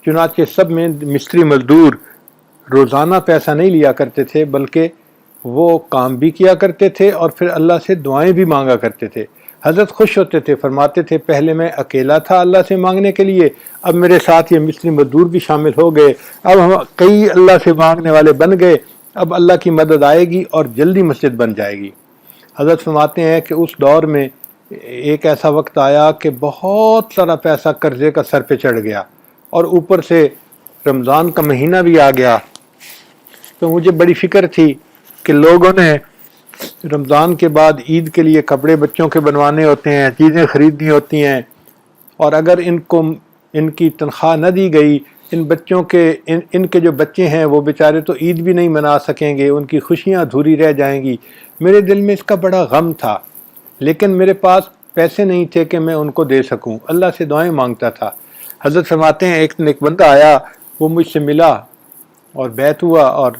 چنانچہ سب میں مستری مزدور روزانہ پیسہ نہیں لیا کرتے تھے، بلکہ وہ کام بھی کیا کرتے تھے اور پھر اللہ سے دعائیں بھی مانگا کرتے تھے۔ حضرت خوش ہوتے تھے، فرماتے تھے پہلے میں اکیلا تھا اللہ سے مانگنے کے لیے، اب میرے ساتھ یہ مستری مزدور بھی شامل ہو گئے، اب ہم کئی اللہ سے مانگنے والے بن گئے، اب اللہ کی مدد آئے گی اور جلدی مسجد بن جائے گی۔ حضرت فرماتے ہیں کہ اس دور میں ایک ایسا وقت آیا کہ بہت سارا پیسہ قرضے کا سر پہ چڑھ گیا، اور اوپر سے رمضان کا مہینہ بھی آ گیا، تو مجھے بڑی فکر تھی کہ لوگوں نے رمضان کے بعد عید کے لیے کپڑے بچوں کے بنوانے ہوتے ہیں، چیزیں خریدنی ہوتی ہیں، اور اگر ان کی تنخواہ نہ دی گئی، ان بچوں کے ان کے جو بچے ہیں وہ بیچارے تو عید بھی نہیں منا سکیں گے، ان کی خوشیاں ادھوری رہ جائیں گی۔ میرے دل میں اس کا بڑا غم تھا، لیکن میرے پاس پیسے نہیں تھے کہ میں ان کو دے سکوں، اللہ سے دعائیں مانگتا تھا۔ حضرت فرماتے ہیں ایک بندہ آیا، وہ مجھ سے ملا اور بیعت ہوا، اور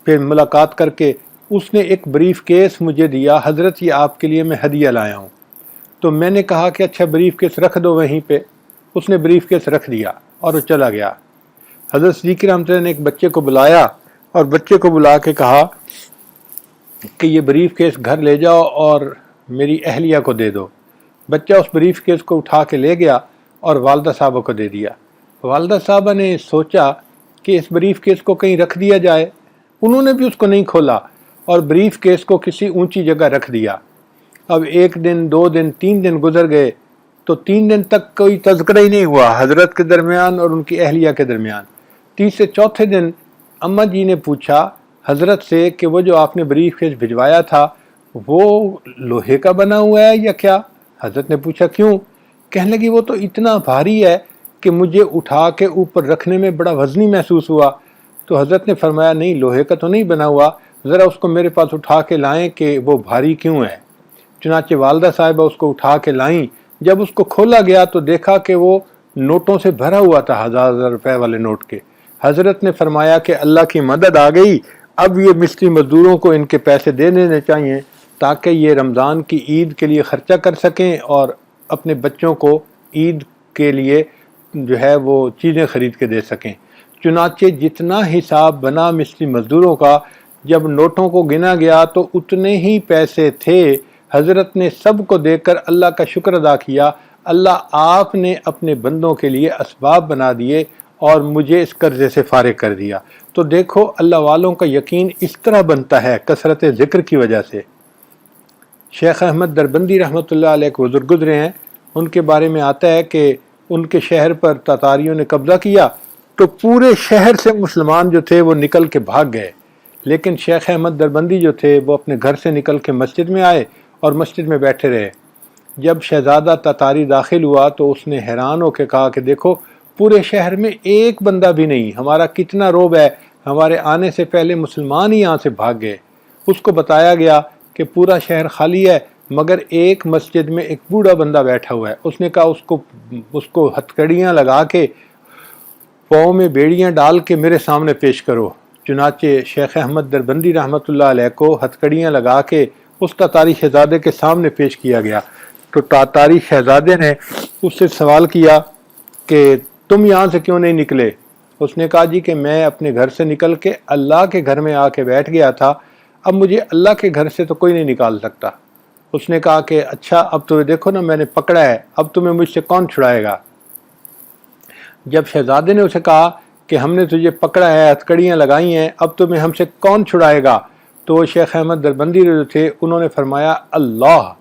پھر ملاقات کر کے اس نے ایک بریف کیس مجھے دیا، حضرت یہ آپ کے لیے میں ہدیہ لایا ہوں۔ تو میں نے کہا کہ اچھا بریف کیس رکھ دو وہیں پہ۔ اس نے بریف کیس رکھ دیا اور وہ چلا گیا۔ حضرت صدیق رحمۃ اللہ نے ایک بچے کو بلایا اور بچے کو بلا کے کہا کہ یہ بریف کیس گھر لے جاؤ اور میری اہلیہ کو دے دو۔ بچہ اس بریف کیس کو اٹھا کے لے گیا اور والدہ صاحبہ کو دے دیا۔ والدہ صاحبہ نے سوچا کہ اس بریف کیس کو کہیں رکھ دیا جائے، انہوں نے بھی اس کو نہیں کھولا اور بریف کیس کو کسی اونچی جگہ رکھ دیا۔ اب 1 دن 2 دن 3 دن گزر گئے تو 3 دن تک کوئی تذکرہ ہی نہیں ہوا حضرت کے درمیان اور ان کی اہلیہ کے درمیان۔ تیسرے چوتھے دن اماں جی نے پوچھا حضرت سے کہ وہ جو آپ نے بریف کیس بھجوایا تھا وہ لوہے کا بنا ہوا ہے یا کیا؟ حضرت نے پوچھا کیوں؟ کہنے لگی وہ تو اتنا بھاری ہے کہ مجھے اٹھا کے اوپر رکھنے میں بڑا وزنی محسوس ہوا۔ تو حضرت نے فرمایا نہیں، لوہے کا تو نہیں بنا ہوا، ذرا اس کو میرے پاس اٹھا کے لائیں کہ وہ بھاری کیوں ہے۔ چنانچہ والدہ صاحبہ اس کو اٹھا کے لائیں۔ جب اس کو کھولا گیا تو دیکھا کہ وہ نوٹوں سے بھرا ہوا تھا، 1000 روپے والے نوٹ کے۔ حضرت نے فرمایا کہ اللہ کی مدد آ گئی، اب یہ مستری مزدوروں کو ان کے پیسے دے دینے چاہیے تاکہ یہ رمضان کی عید کے لیے خرچہ کر سکیں اور اپنے بچوں کو عید کے لیے جو ہے وہ چیزیں خرید کے دے سکیں۔ چنانچہ جتنا حساب بنا مستری مزدوروں کا، جب نوٹوں کو گنا گیا تو اتنے ہی پیسے تھے۔ حضرت نے سب کو دے کر اللہ کا شکر ادا کیا، اللہ آپ نے اپنے بندوں کے لیے اسباب بنا دیے اور مجھے اس قرضے سے فارغ کر دیا۔ تو دیکھو اللہ والوں کا یقین اس طرح بنتا ہے کثرت ذکر کی وجہ سے۔ شیخ احمد دربندی رحمۃ اللہ علیہ کو بزرگ گزرے ہیں، ان کے بارے میں آتا ہے کہ ان کے شہر پر تاتاریوں نے قبضہ کیا تو پورے شہر سے مسلمان جو تھے وہ نکل کے بھاگ گئے، لیکن شیخ احمد دربندی جو تھے وہ اپنے گھر سے نکل کے مسجد میں آئے اور مسجد میں بیٹھے رہے۔ جب شہزادہ تاتاری داخل ہوا تو اس نے حیران ہو کے کہا کہ دیکھو پورے شہر میں ایک بندہ بھی نہیں، ہمارا کتنا روب ہے، ہمارے آنے سے پہلے مسلمان ہی یہاں سے بھاگ گئے۔ اس کو بتایا گیا کہ پورا شہر خالی ہے مگر ایک مسجد میں ایک بوڑھا بندہ بیٹھا ہوا ہے۔ اس نے کہا اس کو ہتھکڑیاں لگا کے پاؤں میں بیڑیاں ڈال کے میرے سامنے پیش کرو۔ چنانچہ شیخ احمد دربندی رحمۃ اللہ علیہ کو ہتھکڑیاں لگا کے اس تاتاری شہزادے کے سامنے پیش کیا گیا۔ تو تاتاری شہزادے نے اس سے سوال کیا کہ تم یہاں سے کیوں نہیں نکلے؟ اس نے کہا جی کہ میں اپنے گھر سے نکل کے اللہ کے گھر میں آ کے بیٹھ گیا تھا، اب مجھے اللہ کے گھر سے تو کوئی نہیں نکال سکتا۔ اس نے کہا کہ اچھا اب تمہیں دیکھو نا میں نے پکڑا ہے، اب تمہیں مجھ سے کون چھڑائے گا؟ جب شہزادے نے اسے کہا کہ ہم نے تجھے پکڑا ہے، ہتھکڑیاں لگائی ہیں، اب تمہیں ہم سے کون چھڑائے گا؟ تو شیخ احمد دربندی جو تھے انہوں نے فرمایا اللہ۔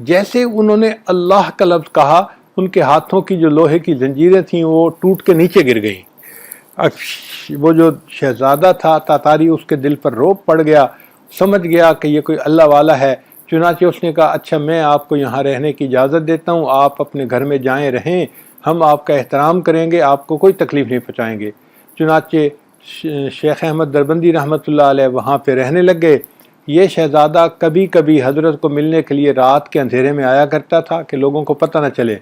جیسے انہوں نے اللہ کا لفظ کہا ان کے ہاتھوں کی جو لوہے کی زنجیریں تھیں وہ ٹوٹ کے نیچے گر گئیں۔ وہ جو شہزادہ تھا تاتاری اس کے دل پر روب پڑ گیا، سمجھ گیا کہ یہ کوئی اللہ والا ہے۔ چنانچہ اس نے کہا اچھا میں آپ کو یہاں رہنے کی اجازت دیتا ہوں، آپ اپنے گھر میں جائیں رہیں، ہم آپ کا احترام کریں گے، آپ کو کوئی تکلیف نہیں پہنچائیں گے۔ چنانچہ شیخ احمد دربندی رحمۃ اللہ علیہ وہاں پہ رہنے لگ گئے۔ یہ شہزادہ کبھی کبھی حضرت کو ملنے کے لیے رات کے اندھیرے میں آیا کرتا تھا کہ لوگوں کو پتہ نہ چلے،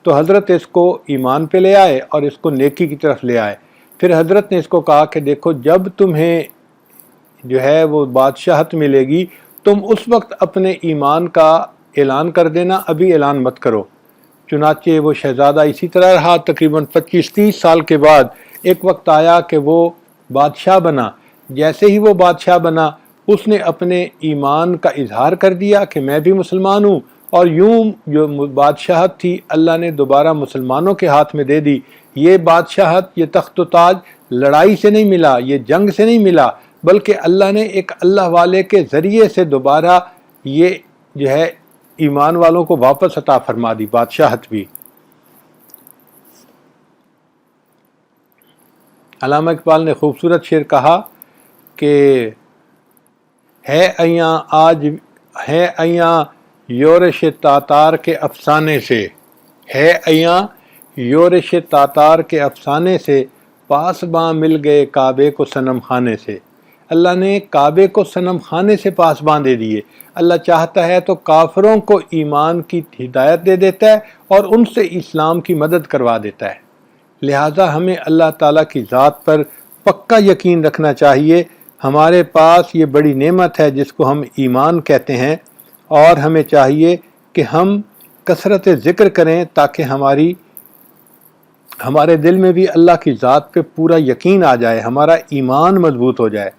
تو حضرت اس کو ایمان پہ لے آئے اور اس کو نیکی کی طرف لے آئے۔ پھر حضرت نے اس کو کہا کہ دیکھو جب تمہیں جو ہے وہ بادشاہت ملے گی تم اس وقت اپنے ایمان کا اعلان کر دینا، ابھی اعلان مت کرو۔ چنانچہ وہ شہزادہ اسی طرح رہا، تقریباً 25-30 سال کے بعد ایک وقت آیا کہ وہ بادشاہ بنا۔ جیسے ہی وہ بادشاہ بنا اس نے اپنے ایمان کا اظہار کر دیا کہ میں بھی مسلمان ہوں، اور یوں جو بادشاہت تھی اللہ نے دوبارہ مسلمانوں کے ہاتھ میں دے دی۔ یہ بادشاہت، یہ تخت و تاج لڑائی سے نہیں ملا، یہ جنگ سے نہیں ملا، بلکہ اللہ نے ایک اللہ والے کے ذریعے سے دوبارہ یہ جو ہے ایمان والوں کو واپس عطا فرما دی بادشاہت بھی۔ علامہ اقبال نے خوبصورت شعر کہا کہ ہے ایاں آج ہے ایاں یورش تاتار کے افسانے سے، ہے ایاں یورش تاتار کے افسانے سے، پاسباں مل گئے کعبے کو صنم خانے سے۔ اللہ نے کعبے کو صنم خانے سے پاسباں دے دیے۔ اللہ چاہتا ہے تو کافروں کو ایمان کی ہدایت دے دیتا ہے اور ان سے اسلام کی مدد کروا دیتا ہے۔ لہٰذا ہمیں اللہ تعالیٰ کی ذات پر پکا یقین رکھنا چاہیے۔ ہمارے پاس یہ بڑی نعمت ہے جس کو ہم ایمان کہتے ہیں، اور ہمیں چاہیے کہ ہم کثرت ذکر کریں تاکہ ہمارے دل میں بھی اللہ کی ذات پہ پورا یقین آ جائے، ہمارا ایمان مضبوط ہو جائے۔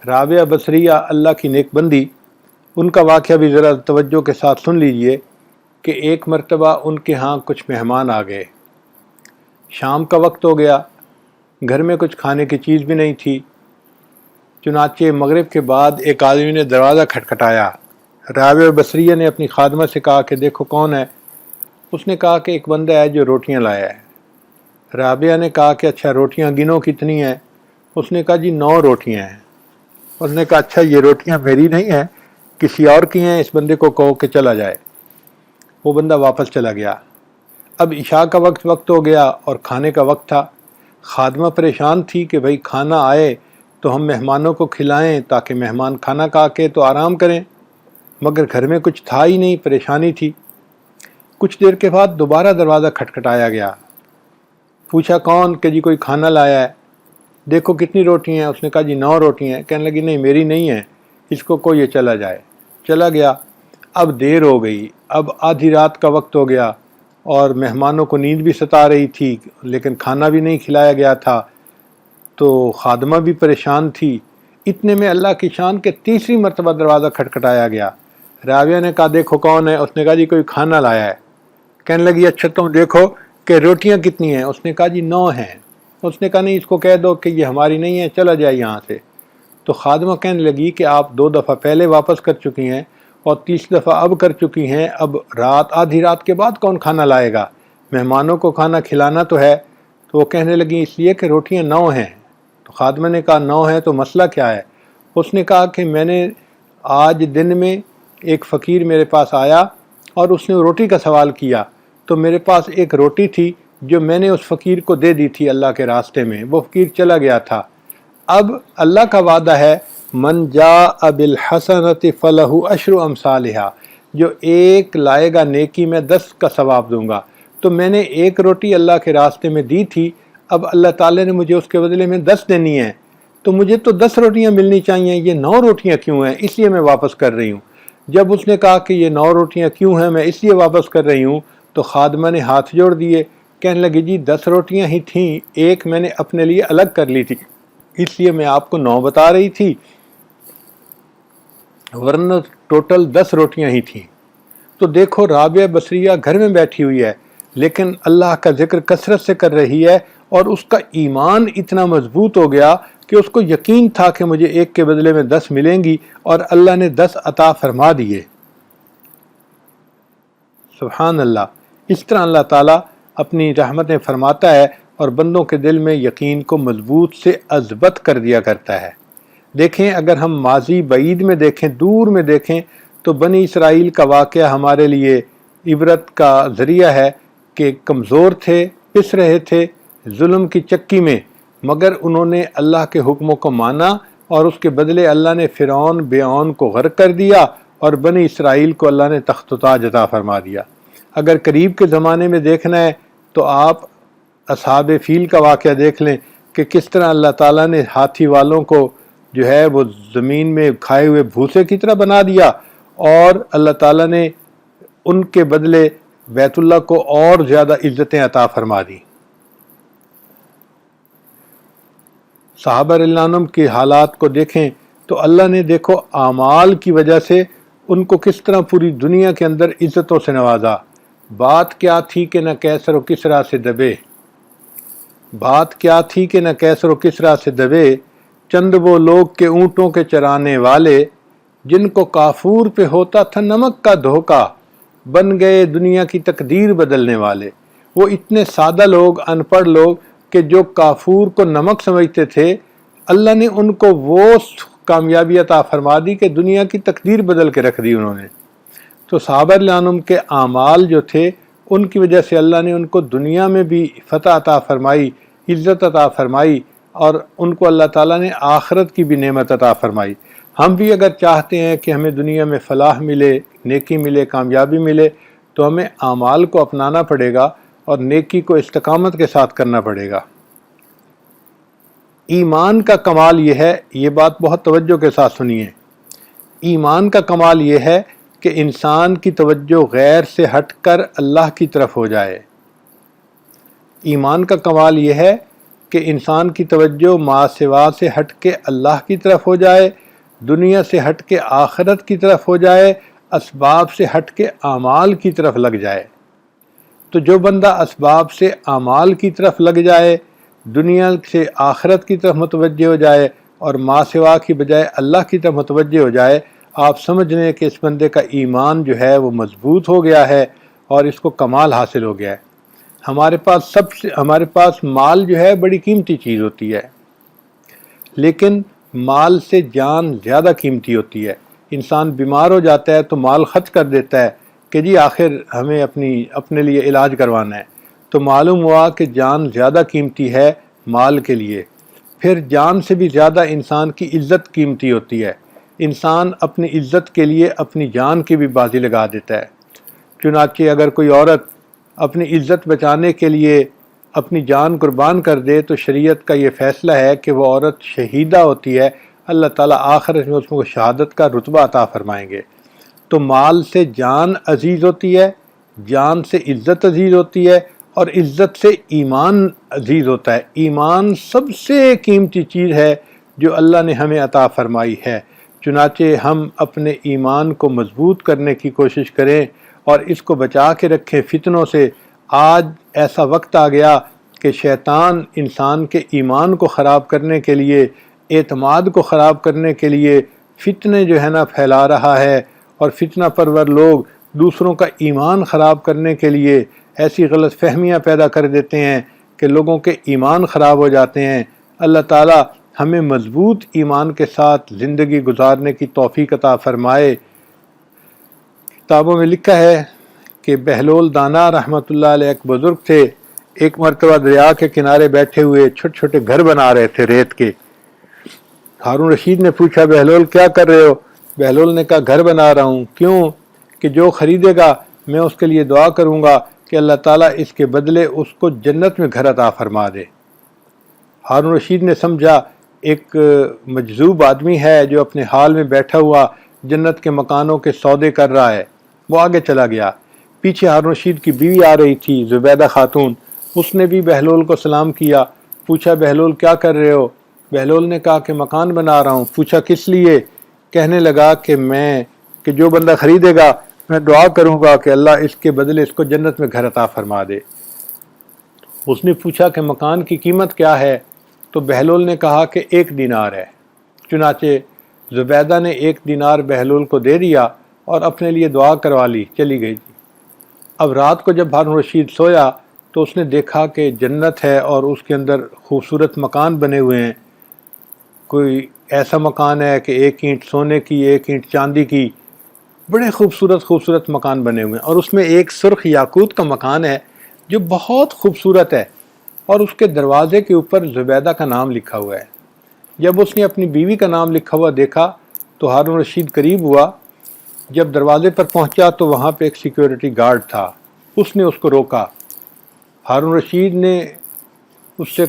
رابعہ بصریہ اللہ کی نیک بندی، ان کا واقعہ بھی ذرا توجہ کے ساتھ سن لیجئے کہ ایک مرتبہ ان کے ہاں کچھ مہمان آ گئے۔ شام کا وقت ہو گیا، گھر میں کچھ کھانے کی چیز بھی نہیں تھی۔ چنانچہ مغرب کے بعد ایک آدمی نے دروازہ کھٹکھٹایا۔ رابعہ بصریہ نے اپنی خادمہ سے کہا کہ دیکھو کون ہے؟ اس نے کہا کہ ایک بندہ ہے جو روٹیاں لایا ہے۔ رابعہ نے کہا کہ اچھا روٹیاں گنو کتنی ہیں؟ اس نے کہا جی 9 روٹیاں ہیں۔ اس نے کہا اچھا یہ روٹیاں میری نہیں ہیں، کسی اور کی ہیں، اس بندے کو کہو کہ چلا جائے۔ وہ بندہ واپس چلا گیا۔ اب عشاء کا وقت ہو گیا اور کھانے کا وقت تھا۔ خادمہ پریشان تھی کہ بھئی کھانا آئے تو ہم مہمانوں کو کھلائیں تاکہ مہمان کھانا کھا کے تو آرام کریں، مگر گھر میں کچھ تھا ہی نہیں، پریشانی تھی۔ کچھ دیر کے بعد دوبارہ دروازہ کھٹکھٹایا گیا۔ پوچھا کون؟ کہ جی کوئی کھانا لایا ہے۔ دیکھو کتنی روٹی ہیں؟ اس نے کہا جی 9 روٹی ہیں۔ کہنے لگی نہیں میری نہیں ہیں، اس کو کوئی یہ چلا جائے۔ چلا گیا۔ اب دیر ہو گئی، اب آدھی رات کا وقت ہو گیا اور مہمانوں کو نیند بھی ستا رہی تھی لیکن کھانا بھی نہیں کھلایا گیا تھا، تو خادمہ بھی پریشان تھی۔ اتنے میں اللہ کی شان کے تیسری مرتبہ دروازہ کھٹکھٹایا گیا۔ رابعہ نے کہا دیکھو کون ہے؟ اس نے کہا جی کوئی کھانا لایا ہے۔ کہنے لگی اچھا تم دیکھو کہ روٹیاں کتنی ہیں؟ اس نے کہا جی 9 ہیں۔ اس نے کہا نہیں اس کو کہہ دو کہ یہ ہماری نہیں ہے، چلا جائے یہاں سے۔ تو خادمہ کہنے لگی کہ آپ 2 دفعہ پہلے واپس کر چکی ہیں اور 30 دفعہ اب کر چکی ہیں، اب آدھی رات کے بعد کون کھانا لائے گا؟ مہمانوں کو کھانا کھلانا تو ہے۔ تو وہ کہنے لگی اس لیے کہ روٹیاں 9 ہیں۔ تو خادمہ نے کہا 9 ہیں تو مسئلہ کیا ہے؟ اس نے کہا کہ میں نے آج دن میں ایک فقیر میرے پاس آیا اور اس نے روٹی کا سوال کیا، تو میرے پاس ایک روٹی تھی جو میں نے اس فقیر کو دے دی تھی اللہ کے راستے میں، وہ فقیر چلا گیا تھا۔ اب اللہ کا وعدہ ہے من جاء بالحسنۃ فلہ عشر امثالھا، جو ایک لائے گا نیکی میں 10 کا ثواب دوں گا۔ تو میں نے ایک روٹی اللہ کے راستے میں دی تھی، اب اللہ تعالیٰ نے مجھے اس کے بدلے میں 10 دینی ہیں، تو مجھے تو 10 روٹیاں ملنی چاہیے، یہ 9 روٹیاں کیوں ہیں؟ اس لیے میں واپس کر رہی ہوں۔ جب اس نے کہا کہ یہ 9 روٹیاں کیوں ہیں میں اس لیے واپس کر رہی ہوں، تو خادمہ نے ہاتھ جوڑ دیے، کہنے لگی جی 10 روٹیاں ہی تھیں، ایک میں نے اپنے لیے الگ کر لی تھی، اس لیے میں آپ کو 9 بتا رہی تھی، ورنہ ٹوٹل 10 روٹیاں ہی تھیں۔ تو دیکھو رابعہ بصریہ گھر میں بیٹھی ہوئی ہے لیکن اللہ کا ذکر کثرت سے کر رہی ہے، اور اس کا ایمان اتنا مضبوط ہو گیا کہ اس کو یقین تھا کہ مجھے ایک کے بدلے میں 10 ملیں گی، اور اللہ نے 10 عطا فرما دیے۔ سبحان اللہ۔ اس طرح اللہ تعالیٰ اپنی رحمتیں فرماتا ہے اور بندوں کے دل میں یقین کو مضبوط سے اثبت کر دیا کرتا ہے۔ دیکھیں اگر ہم ماضی بعید میں دیکھیں، دور میں دیکھیں، تو بنی اسرائیل کا واقعہ ہمارے لیے عبرت کا ذریعہ ہے کہ کمزور تھے، پس رہے تھے ظلم کی چکی میں، مگر انہوں نے اللہ کے حکموں کو مانا اور اس کے بدلے اللہ نے فرعون بیعون کو غرق کر دیا اور بنی اسرائیل کو اللہ نے تخت و تاج عطا فرما دیا۔ اگر قریب کے زمانے میں دیکھنا ہے تو آپ اصحاب فیل کا واقعہ دیکھ لیں کہ کس طرح اللہ تعالیٰ نے ہاتھی والوں کو جو ہے وہ زمین میں کھائے ہوئے بھوسے کی طرح بنا دیا، اور اللہ تعالیٰ نے ان کے بدلے بیت اللہ کو اور زیادہ عزتیں عطا فرما دی۔ صحابہ رضی اللہ عنہم کے حالات کو دیکھیں تو اللہ نے دیکھو اعمال کی وجہ سے ان کو کس طرح پوری دنیا کے اندر عزتوں سے نوازا۔ بات کیا تھی کہ نہ کیسر و کسریٰ سے دبے، بات کیا تھی کہ نہ کیسر و کسریٰ سے دبے، چند وہ لوگ کے اونٹوں کے چرانے والے، جن کو کافور پہ ہوتا تھا نمک کا دھوکا، بن گئے دنیا کی تقدیر بدلنے والے۔ وہ اتنے سادہ لوگ، ان پڑھ لوگ کہ جو کافور کو نمک سمجھتے تھے، اللہ نے ان کو وہ کامیابی عطا فرما دی کہ دنیا کی تقدیر بدل کے رکھ دی انہوں نے۔ تو صحابہ رضی اللہ عنہم کے اعمال جو تھے ان کی وجہ سے اللہ نے ان کو دنیا میں بھی فتح عطا فرمائی، عزت عطا فرمائی، اور ان کو اللہ تعالیٰ نے آخرت کی بھی نعمت عطا فرمائی۔ ہم بھی اگر چاہتے ہیں کہ ہمیں دنیا میں فلاح ملے، نیکی ملے، کامیابی ملے، تو ہمیں اعمال کو اپنانا پڑے گا اور نیکی کو استقامت کے ساتھ کرنا پڑے گا۔ ایمان کا کمال یہ ہے، یہ بات بہت توجہ کے ساتھ سنیے، ایمان کا کمال یہ ہے کہ انسان کی توجہ غیر سے ہٹ کر اللہ کی طرف ہو جائے۔ ایمان کا کمال یہ ہے کہ انسان کی توجہ ما سوا سے ہٹ کے اللہ کی طرف ہو جائے، دنیا سے ہٹ کے آخرت کی طرف ہو جائے، اسباب سے ہٹ کے اعمال کی طرف لگ جائے۔ تو جو بندہ اسباب سے اعمال کی طرف لگ جائے، دنیا سے آخرت کی طرف متوجہ ہو جائے اور ما سوا کی بجائے اللہ کی طرف متوجہ ہو جائے، آپ سمجھ لیں کہ اس بندے کا ایمان جو ہے وہ مضبوط ہو گیا ہے اور اس کو کمال حاصل ہو گیا ہے۔ ہمارے پاس مال جو ہے بڑی قیمتی چیز ہوتی ہے، لیکن مال سے جان زیادہ قیمتی ہوتی ہے۔ انسان بیمار ہو جاتا ہے تو مال خرچ کر دیتا ہے کہ جی آخر ہمیں اپنے لیے علاج کروانا ہے، تو معلوم ہوا کہ جان زیادہ قیمتی ہے مال کے لیے۔ پھر جان سے بھی زیادہ انسان کی عزت قیمتی ہوتی ہے، انسان اپنی عزت کے لیے اپنی جان کی بھی بازی لگا دیتا ہے۔ چنانچہ اگر کوئی عورت اپنی عزت بچانے کے لیے اپنی جان قربان کر دے تو شریعت کا یہ فیصلہ ہے کہ وہ عورت شہیدہ ہوتی ہے، اللہ تعالیٰ آخرت میں اس کو شہادت کا رتبہ عطا فرمائیں گے۔ تو مال سے جان عزیز ہوتی ہے، جان سے عزت عزیز ہوتی ہے، اور عزت سے ایمان عزیز ہوتا ہے۔ ایمان سب سے قیمتی چیز ہے جو اللہ نے ہمیں عطا فرمائی ہے۔ چنانچہ ہم اپنے ایمان کو مضبوط کرنے کی کوشش کریں اور اس کو بچا کے رکھیں فتنوں سے۔ آج ایسا وقت آ گیا کہ شیطان انسان کے ایمان کو خراب کرنے کے لیے، اعتماد کو خراب کرنے کے لیے فتنے جو ہے نا پھیلا رہا ہے، اور فتنہ پرور لوگ دوسروں کا ایمان خراب کرنے کے لیے ایسی غلط فہمیاں پیدا کر دیتے ہیں کہ لوگوں کے ایمان خراب ہو جاتے ہیں۔ اللہ تعالیٰ ہمیں مضبوط ایمان کے ساتھ زندگی گزارنے کی توفیق عطا فرمائے۔ کتابوں میں لکھا ہے کہ بہلول دانا رحمۃ اللہ علیہ ایک بزرگ تھے، ایک مرتبہ دریا کے کنارے بیٹھے ہوئے چھوٹے چھوٹے گھر بنا رہے تھے ریت کے۔ ہارون رشید نے پوچھا بہلول کیا کر رہے ہو؟ بہلول نے کہا گھر بنا رہا ہوں۔ کیوں؟ کہ جو خریدے گا میں اس کے لیے دعا کروں گا کہ اللہ تعالیٰ اس کے بدلے اس کو جنت میں گھر عطا فرما دے۔ ہارون رشید نے سمجھا ایک مجذوب آدمی ہے جو اپنے حال میں بیٹھا ہوا جنت کے مکانوں کے سودے کر رہا ہے۔ وہ آگے چلا گیا، پیچھے ہارون رشید کی بیوی آ رہی تھی زبیدہ خاتون، اس نے بھی بہلول کو سلام کیا، پوچھا بہلول کیا کر رہے ہو؟ بہلول نے کہا کہ مکان بنا رہا ہوں۔ پوچھا کس لیے؟ کہنے لگا کہ جو بندہ خریدے گا میں دعا کروں گا کہ اللہ اس کے بدلے اس کو جنت میں گھر عطا فرما دے۔ اس نے پوچھا کہ مکان کی قیمت کیا ہے؟ تو بہلول نے کہا کہ 1 دینار ہے۔ چنانچہ زبیدہ نے 1 دینار بہلول کو دے دیا اور اپنے لیے دعا کروا لی، چلی گئی۔ اب رات کو جب ہارون رشید سویا تو اس نے دیکھا کہ جنت ہے اور اس کے اندر خوبصورت مکان بنے ہوئے ہیں۔ کوئی ایسا مکان ہے کہ 1 اینٹ سونے کی، 1 اینٹ چاندی کی، بڑے خوبصورت مکان بنے ہوئے ہیں، اور اس میں ایک سرخ یاقوت کا مکان ہے جو بہت خوبصورت ہے، اور اس کے دروازے کے اوپر زبیدہ کا نام لکھا ہوا ہے۔ جب اس نے اپنی بیوی کا نام لکھا ہوا دیکھا تو ہارون رشید قریب ہوا، جب دروازے پر پہنچا تو وہاں پہ ایک سیکیورٹی گارڈ تھا، اس نے اس کو روکا۔ ہارون رشید نے اس سے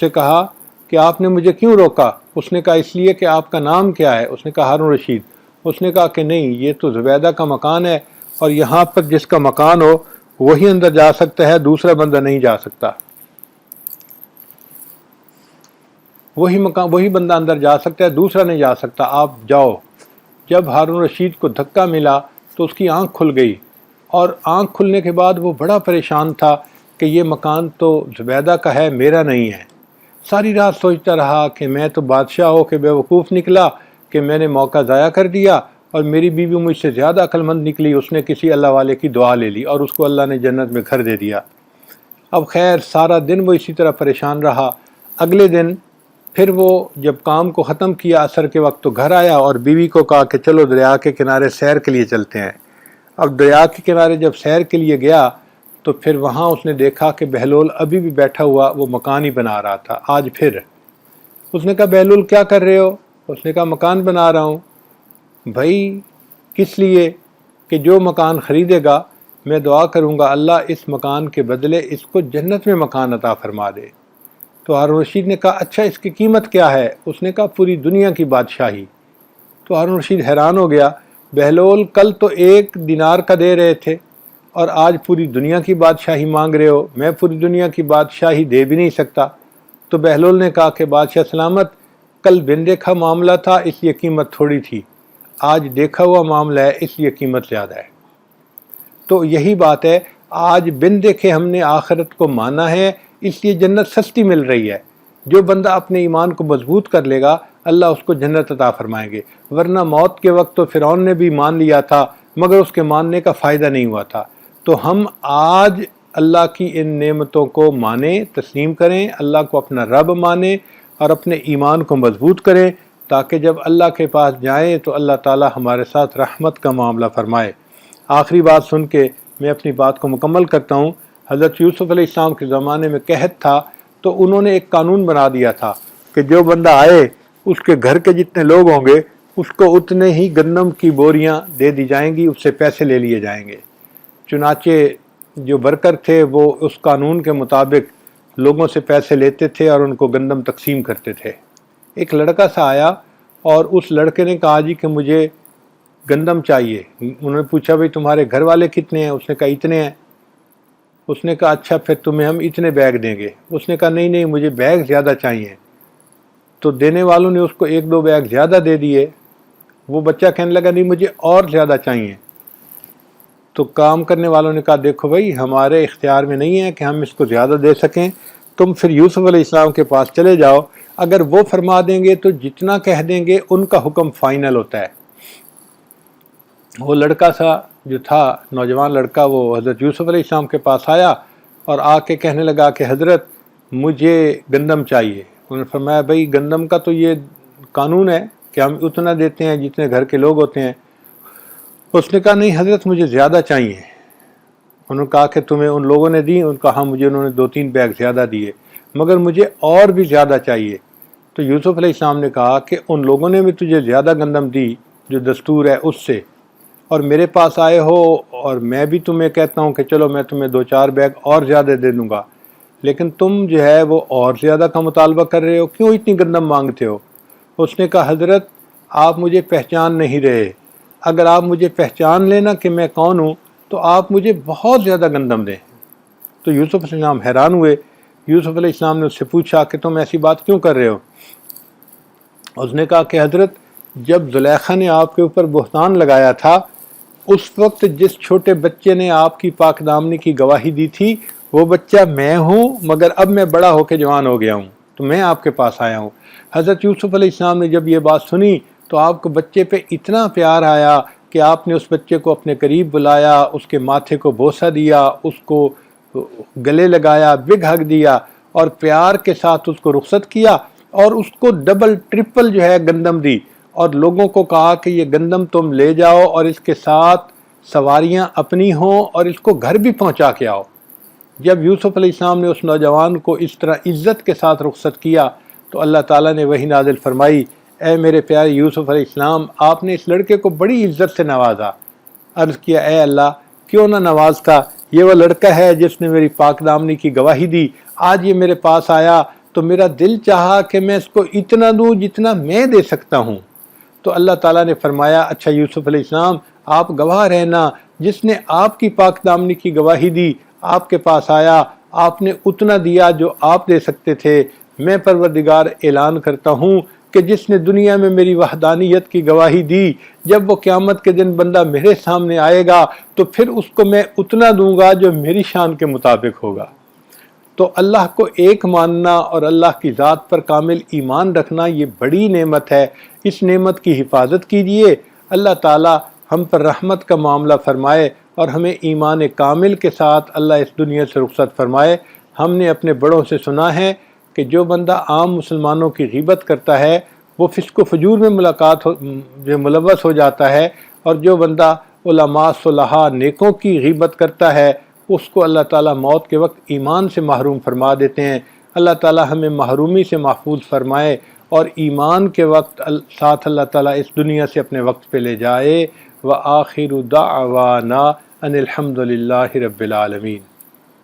کہا کہ آپ نے مجھے کیوں روکا؟ اس نے کہا اس لیے کہ آپ کا نام کیا ہے؟ اس نے کہا ہارون رشید۔ اس نے کہا کہ نہیں، یہ تو زبیدہ کا مکان ہے، اور یہاں پر جس کا مکان ہو وہی اندر جا سکتا ہے، دوسرا بندہ نہیں جا سکتا۔ وہی بندہ اندر جا سکتا ہے، دوسرا نہیں جا سکتا، آپ جاؤ۔ جب ہارون رشید کو دھکا ملا تو اس کی آنکھ کھل گئی، اور آنکھ کھلنے کے بعد وہ بڑا پریشان تھا کہ یہ مکان تو زبیدہ کا ہے، میرا نہیں ہے۔ ساری رات سوچتا رہا کہ میں تو بادشاہ ہو کے بے وقوف نکلا کہ میں نے موقع ضائع کر دیا، اور میری بیوی مجھ سے زیادہ عقل مند نکلی، اس نے کسی اللہ والے کی دعا لے لی اور اس کو اللہ نے جنت میں گھر دے دیا۔ اب خیر سارا دن وہ اسی طرح پریشان رہا۔ اگلے دن پھر وہ جب کام کو ختم کیا عصر کے وقت تو گھر آیا اور بیوی کو کہا کہ چلو دریا کے کنارے سیر کے لیے چلتے ہیں۔ اب دریا کے کنارے جب سیر کے لیے گیا تو پھر وہاں اس نے دیکھا کہ بہلول ابھی بھی بیٹھا ہوا وہ مکان ہی بنا رہا تھا۔ آج پھر اس نے کہا بہلول کیا کر رہے ہو؟ اس نے کہا مکان بنا رہا ہوں۔ بھائی کس لیے؟ کہ جو مکان خریدے گا میں دعا کروں گا اللہ اس مکان کے بدلے اس کو جنت میں مکان عطا فرما دے۔ تو ہارون رشید نے کہا اچھا اس کی قیمت کیا ہے؟ اس نے کہا پوری دنیا کی بادشاہی۔ تو ہارون رشید حیران ہو گیا، بہلول کل تو 1 دینار کا دے رہے تھے اور آج پوری دنیا کی بادشاہی مانگ رہے ہو، میں پوری دنیا کی بادشاہی دے بھی نہیں سکتا۔ تو بہلول نے کہا کہ بادشاہ سلامت، کل بن دیکھا معاملہ تھا اس لیے قیمت تھوڑی تھی، آج دیکھا ہوا معاملہ ہے اس لیے قیمت زیادہ ہے۔ تو یہی بات ہے، آج بن دیکھے ہم نے آخرت کو مانا ہے اس لیے جنت سستی مل رہی ہے۔ جو بندہ اپنے ایمان کو مضبوط کر لے گا اللہ اس کو جنت عطا فرمائیں گے، ورنہ موت کے وقت تو فرعون نے بھی مان لیا تھا مگر اس کے ماننے کا فائدہ نہیں ہوا تھا۔ تو ہم آج اللہ کی ان نعمتوں کو مانیں، تسلیم کریں، اللہ کو اپنا رب مانیں اور اپنے ایمان کو مضبوط کریں تاکہ جب اللہ کے پاس جائیں تو اللہ تعالی ہمارے ساتھ رحمت کا معاملہ فرمائے۔ آخری بات سن کے میں اپنی بات کو مکمل کرتا ہوں۔ حضرت یوسف علیہ السلام کے زمانے میں قحط تھا تو انہوں نے ایک قانون بنا دیا تھا کہ جو بندہ آئے اس کے گھر کے جتنے لوگ ہوں گے اس کو اتنے ہی گندم کی بوریاں دے دی جائیں گی، اس سے پیسے لے لیے جائیں گے۔ چنانچہ جو ورکر تھے وہ اس قانون کے مطابق لوگوں سے پیسے لیتے تھے اور ان کو گندم تقسیم کرتے تھے۔ ایک لڑکا سا آیا اور اس لڑکے نے کہا جی کہ مجھے گندم چاہیے۔ انہوں نے پوچھا بھئی تمہارے گھر والے کتنے ہیں؟ اس نے کہا اتنے ہیں۔ اس نے کہا اچھا پھر تمہیں ہم اتنے بیگ دیں گے۔ اس نے کہا نہیں نہیں مجھے بیگ زیادہ چاہیے۔ تو دینے والوں نے اس کو 1-2 بیگ زیادہ دے دیے۔ وہ بچہ کہنے لگا نہیں مجھے اور زیادہ چاہیے۔ تو کام کرنے والوں نے کہا دیکھو بھائی ہمارے اختیار میں نہیں ہے کہ ہم اس کو زیادہ دے سکیں، تم پھر یوسف علیہ السلام کے پاس چلے جاؤ، اگر وہ فرما دیں گے تو جتنا کہہ دیں گے ان کا حکم فائنل ہوتا ہے۔ وہ لڑکا سا جو تھا نوجوان لڑکا وہ حضرت یوسف علیہ السلام کے پاس آیا اور آ کے کہنے لگا کہ حضرت مجھے گندم چاہیے۔ انہوں نے فرمایا بھائی گندم کا تو یہ قانون ہے کہ ہم اتنا دیتے ہیں جتنے گھر کے لوگ ہوتے ہیں۔ اس نے کہا نہیں حضرت مجھے زیادہ چاہیے۔ انہوں نے کہا کہ تمہیں ان لوگوں نے دی؟ ان کا ہاں مجھے انہوں نے 2-3 بیگ زیادہ دیے مگر مجھے اور بھی زیادہ چاہیے۔ تو یوسف علیہ السلام نے کہا کہ ان لوگوں نے بھی تجھے زیادہ گندم دی جو دستور ہے اس سے، اور میرے پاس آئے ہو اور میں بھی تمہیں کہتا ہوں کہ چلو میں تمہیں 2-4 بیگ اور زیادہ دے دوں گا، لیکن تم جو ہے وہ اور زیادہ کا مطالبہ کر رہے ہو، کیوں اتنی گندم مانگتے ہو؟ اس نے کہا حضرت آپ مجھے پہچان نہیں رہے، اگر آپ مجھے پہچان لینا کہ میں کون ہوں تو آپ مجھے بہت زیادہ گندم دیں۔ تو یوسف علیہ السلام حیران ہوئے۔ یوسف علیہ السلام نے اس سے پوچھا کہ تم ایسی بات کیوں کر رہے ہو؟ اس نے کہا کہ حضرت جب زلیخا نے آپ کے اوپر بہتان لگایا تھا اس وقت جس چھوٹے بچے نے آپ کی پاک دامنی کی گواہی دی تھی وہ بچہ میں ہوں، مگر اب میں بڑا ہو کے جوان ہو گیا ہوں تو میں آپ کے پاس آیا ہوں۔ حضرت یوسف علیہ السلام نے جب یہ بات سنی تو آپ کو بچے پہ اتنا پیار آیا کہ آپ نے اس بچے کو اپنے قریب بلایا، اس کے ماتھے کو بوسہ دیا، اس کو گلے لگایا، بگ ہگ دیا اور پیار کے ساتھ اس کو رخصت کیا اور اس کو ڈبل ٹرپل جو ہے گندم دی، اور لوگوں کو کہا کہ یہ گندم تم لے جاؤ اور اس کے ساتھ سواریاں اپنی ہوں اور اس کو گھر بھی پہنچا کے آؤ۔ جب یوسف علیہ السلام نے اس نوجوان کو اس طرح عزت کے ساتھ رخصت کیا تو اللہ تعالیٰ نے وحی نازل فرمائی، اے میرے پیارے یوسف علیہ السلام آپ نے اس لڑکے کو بڑی عزت سے نوازا۔ عرض کیا اے اللہ کیوں نہ نوازتا، یہ وہ لڑکا ہے جس نے میری پاک دامنی کی گواہی دی، آج یہ میرے پاس آیا تو میرا دل چاہا کہ میں اس کو اتنا دوں جتنا میں دے سکتا ہوں۔ تو اللہ تعالیٰ نے فرمایا اچھا یوسف علیہ السلام آپ گواہ رہنا، جس نے آپ کی پاک دامنی کی گواہی دی آپ کے پاس آیا، آپ نے اتنا دیا جو آپ دے سکتے تھے۔ میں پروردگار اعلان کرتا ہوں کہ جس نے دنیا میں میری وحدانیت کی گواہی دی، جب وہ قیامت کے دن بندہ میرے سامنے آئے گا تو پھر اس کو میں اتنا دوں گا جو میری شان کے مطابق ہوگا۔ تو اللہ کو ایک ماننا اور اللہ کی ذات پر کامل ایمان رکھنا یہ بڑی نعمت ہے، اس نعمت کی حفاظت کیجئے۔ اللہ تعالی ہم پر رحمت کا معاملہ فرمائے اور ہمیں ایمان کامل کے ساتھ اللہ اس دنیا سے رخصت فرمائے۔ ہم نے اپنے بڑوں سے سنا ہے کہ جو بندہ عام مسلمانوں کی غیبت کرتا ہے وہ فسق و فجور میں ملوث ہو جاتا ہے، اور جو بندہ علماء صلحاء نیکوں کی غیبت کرتا ہے اس کو اللہ تعالیٰ موت کے وقت ایمان سے محروم فرما دیتے ہیں۔ اللہ تعالیٰ ہمیں محرومی سے محفوظ فرمائے اور ایمان کے وقت ساتھ اللہ تعالیٰ اس دنیا سے اپنے وقت پہ لے جائے۔ وآخر دعوانا ان الحمد للہ رب العالمین۔